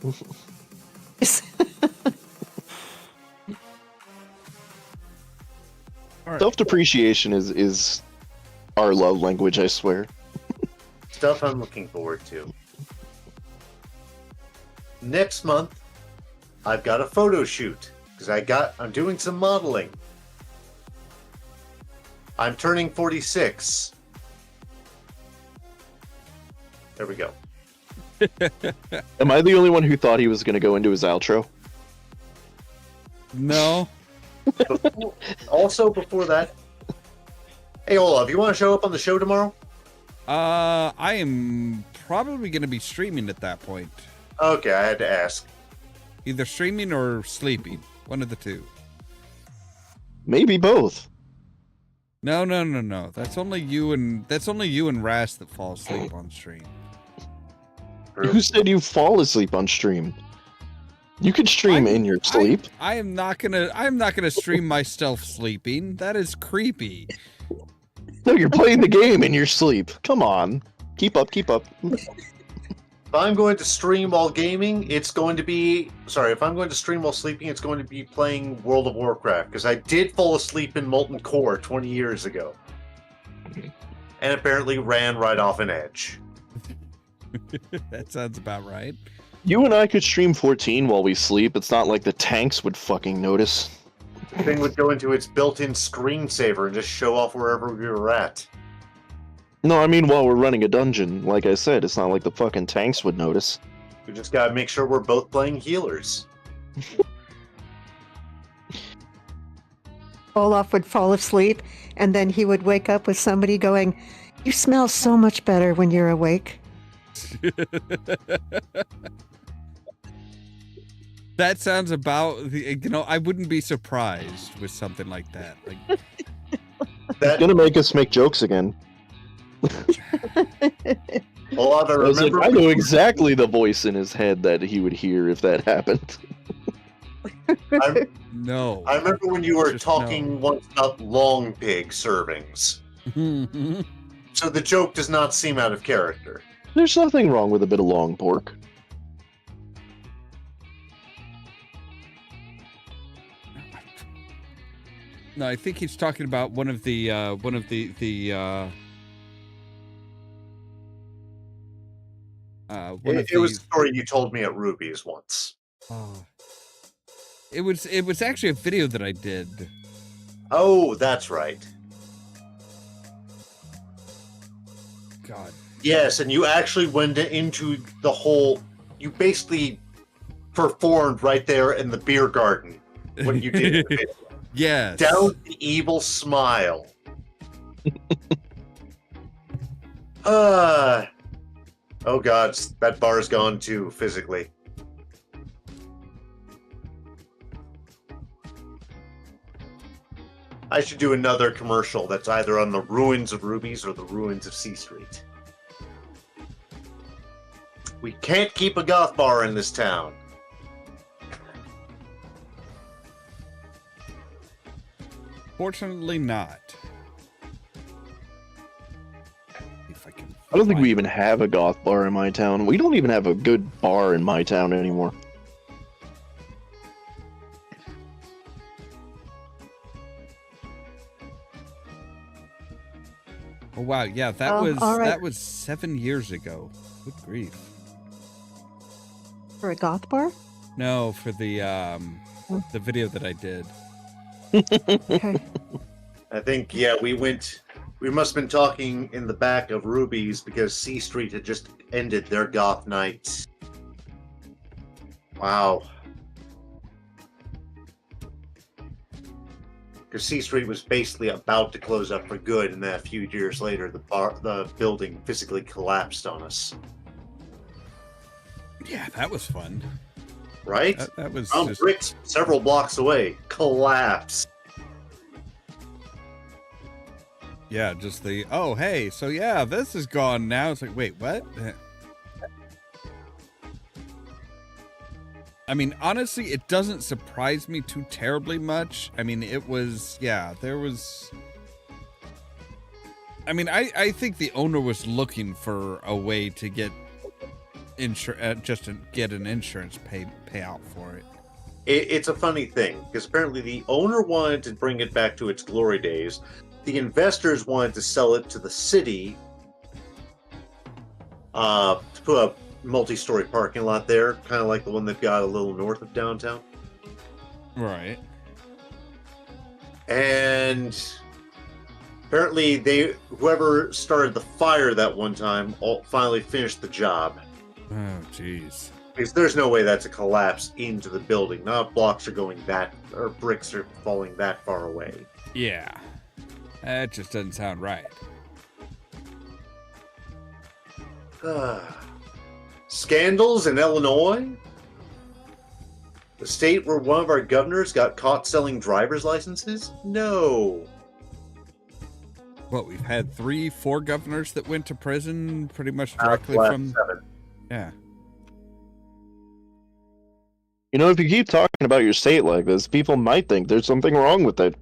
All right. Self-depreciation is our love language, I swear. Stuff I'm looking forward to. Next month, I've got a photo shoot because I'm doing some modeling. I'm turning 46. There we go. Am I the only one who thought he was going to go into his outro? No. Also, before that, hey Olaf, you want to show up on the show tomorrow? I am probably going to be streaming at that point. Okay, I had to ask. Either streaming or sleeping. One of the two. Maybe both. No. That's only you and Ras that fall asleep on stream. Who said you fall asleep on stream? You could stream in your sleep. I am not gonna stream myself sleeping. That is creepy. No, you're playing the game in your sleep. Come on. Keep up. If I'm going to stream while gaming, it's going to be... Sorry, if I'm going to stream while sleeping, it's going to be playing World of Warcraft, because I did fall asleep in Molten Core 20 years ago. And apparently ran right off an edge. That sounds about right. You and I could stream 14 while we sleep. It's not like the tanks would fucking notice. The thing would go into its built-in screensaver and just show off wherever we were at. No, I mean while we're running a dungeon. Like I said, it's not like the fucking tanks would notice. We just gotta make sure we're both playing healers. Olaf would fall asleep, and then he would wake up with somebody going, "You smell so much better when you're awake." That sounds about, I wouldn't be surprised with something like that. Like, It's gonna make us make jokes again. Olaf, I know exactly the voice in his head that he would hear if that happened. no. I remember when you were Just talking once about long pig servings. So the joke does not seem out of character. There's nothing wrong with a bit of long pork. No, I think he's talking about one of the It was a story you told me at Ruby's once. It was actually a video that I did. Oh, that's right. God. Yes, and you actually went into the whole... You basically performed right there in the beer garden when you did it. Yes. Down the evil smile. Oh god, that bar's gone too, physically. I should do another commercial that's either on the ruins of Ruby's or the ruins of C Street. We can't keep a goth bar in this town. Fortunately not. If I can I don't think we find- even have a goth bar in my town. We don't even have a good bar in my town anymore. Oh wow, yeah, that Oh, was all right. that was 7 years ago. Good grief. For a goth bar? No, for the video that I did. Okay. I think, yeah, we must have been talking in the back of Ruby's because C Street had just ended their goth nights. Wow. Because C Street was basically about to close up for good, and then a few years later, the building physically collapsed on us. Yeah, that was fun. Right? That was Found just... bricks several blocks away. Collapse. Yeah, just the, oh, hey, so yeah, this is gone now. It's like, wait, what? I mean, honestly, it doesn't surprise me too terribly much. I mean, it was, yeah, there was... I mean, I think the owner was looking for a way to get just to get an insurance payout for it. It's a funny thing, because apparently the owner wanted to bring it back to its glory days. The investors wanted to sell it to the city to put a multi-story parking lot there, kind of like the one they've got a little north of downtown. Right. And apparently whoever started the fire that one time finally finished the job. Oh, jeez. Because there's no way that's a collapse into the building. Not blocks are going or bricks are falling that far away. Yeah. That just doesn't sound right. Scandals in Illinois? The state where one of our governors got caught selling driver's licenses? No. What, we've had 4 governors that went to prison pretty much directly from... 7. Yeah. You know, if you keep talking about your state like this, people might think there's something wrong with it.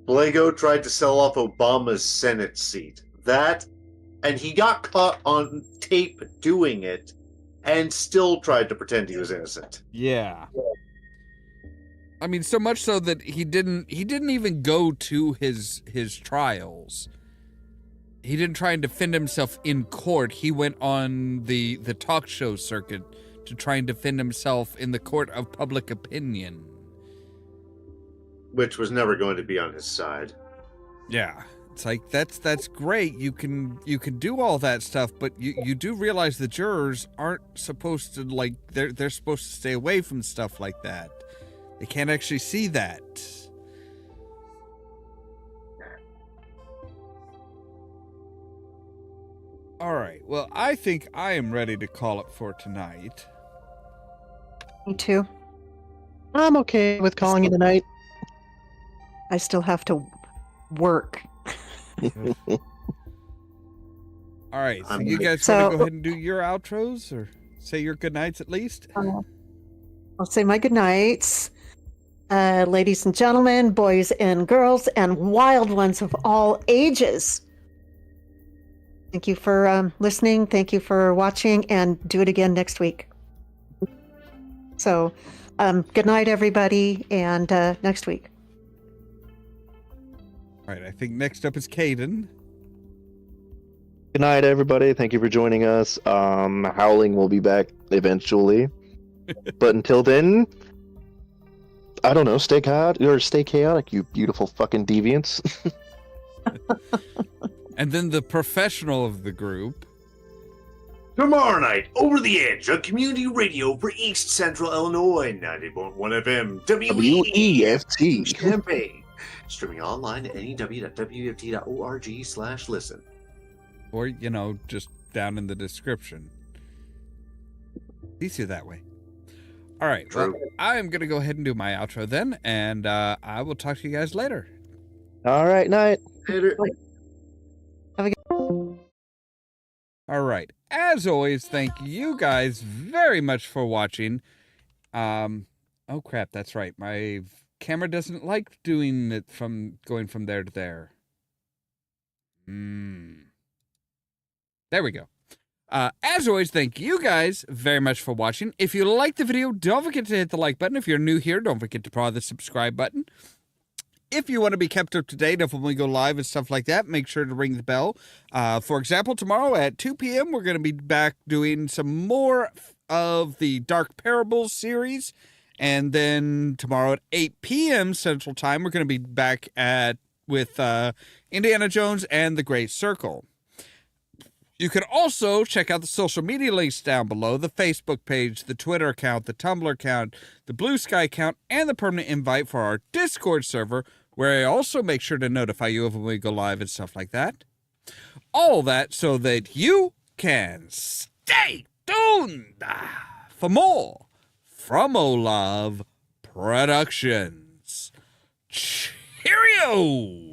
Blago tried to sell off Obama's Senate seat. And he got caught on tape doing it, and still tried to pretend he was innocent. Yeah. I mean, so much so that he didn't even go to his trials. He didn't try and defend himself in court. He went on the talk show circuit to try and defend himself in the court of public opinion. Which was never going to be on his side. Yeah. It's like, that's great. You can do all that stuff, but you do realize the jurors aren't supposed to, like, they're supposed to stay away from stuff like that. They can't actually see that. All right. Well, I think I am ready to call it for tonight. Me too. I'm okay with calling it a night. I still have to work. All right. So I'm you ready. guys want to go ahead and do your outros or say your good nights at least? I'll say my good nights. Ladies and gentlemen, boys and girls, and wild ones of all ages. Thank you for listening. Thank you for watching, and do it again next week. So, good night, everybody, and next week. All right. I think next up is Caden. Good night, everybody. Thank you for joining us. Howling will be back eventually. But until then, I don't know, stay chaotic, you beautiful fucking deviants. And then the professional of the group. Tomorrow night, Over the Edge on community radio for East Central Illinois, 90.1 FM, WEFT campaign. Streaming online at new.weft.org/listen. Or, just down in the description. Easier that way. All right. True. Well, I'm going to go ahead and do my outro then, and I will talk to you guys later. All right, night. Later. All right. As always, thank you guys very much for watching. Oh, crap. That's right. My camera doesn't like doing it going from there to there. There we go. As always, thank you guys very much for watching. If you liked the video, don't forget to hit the like button. If you're new here, don't forget to press the subscribe button. If you want to be kept up to date of when we go live and stuff like that, make sure to ring the bell. For example, tomorrow at 2 p.m., we're going to be back doing some more of the Dark Parables series. And then tomorrow at 8 p.m. Central Time, we're going to be back with Indiana Jones and the Great Circle. You can also check out the social media links down below, the Facebook page, the Twitter account, the Tumblr account, the Blue Sky account, and the permanent invite for our Discord server, where I also make sure to notify you of when we go live and stuff like that. All that so that you can stay tuned for more from Ollam Productions. Cheerio!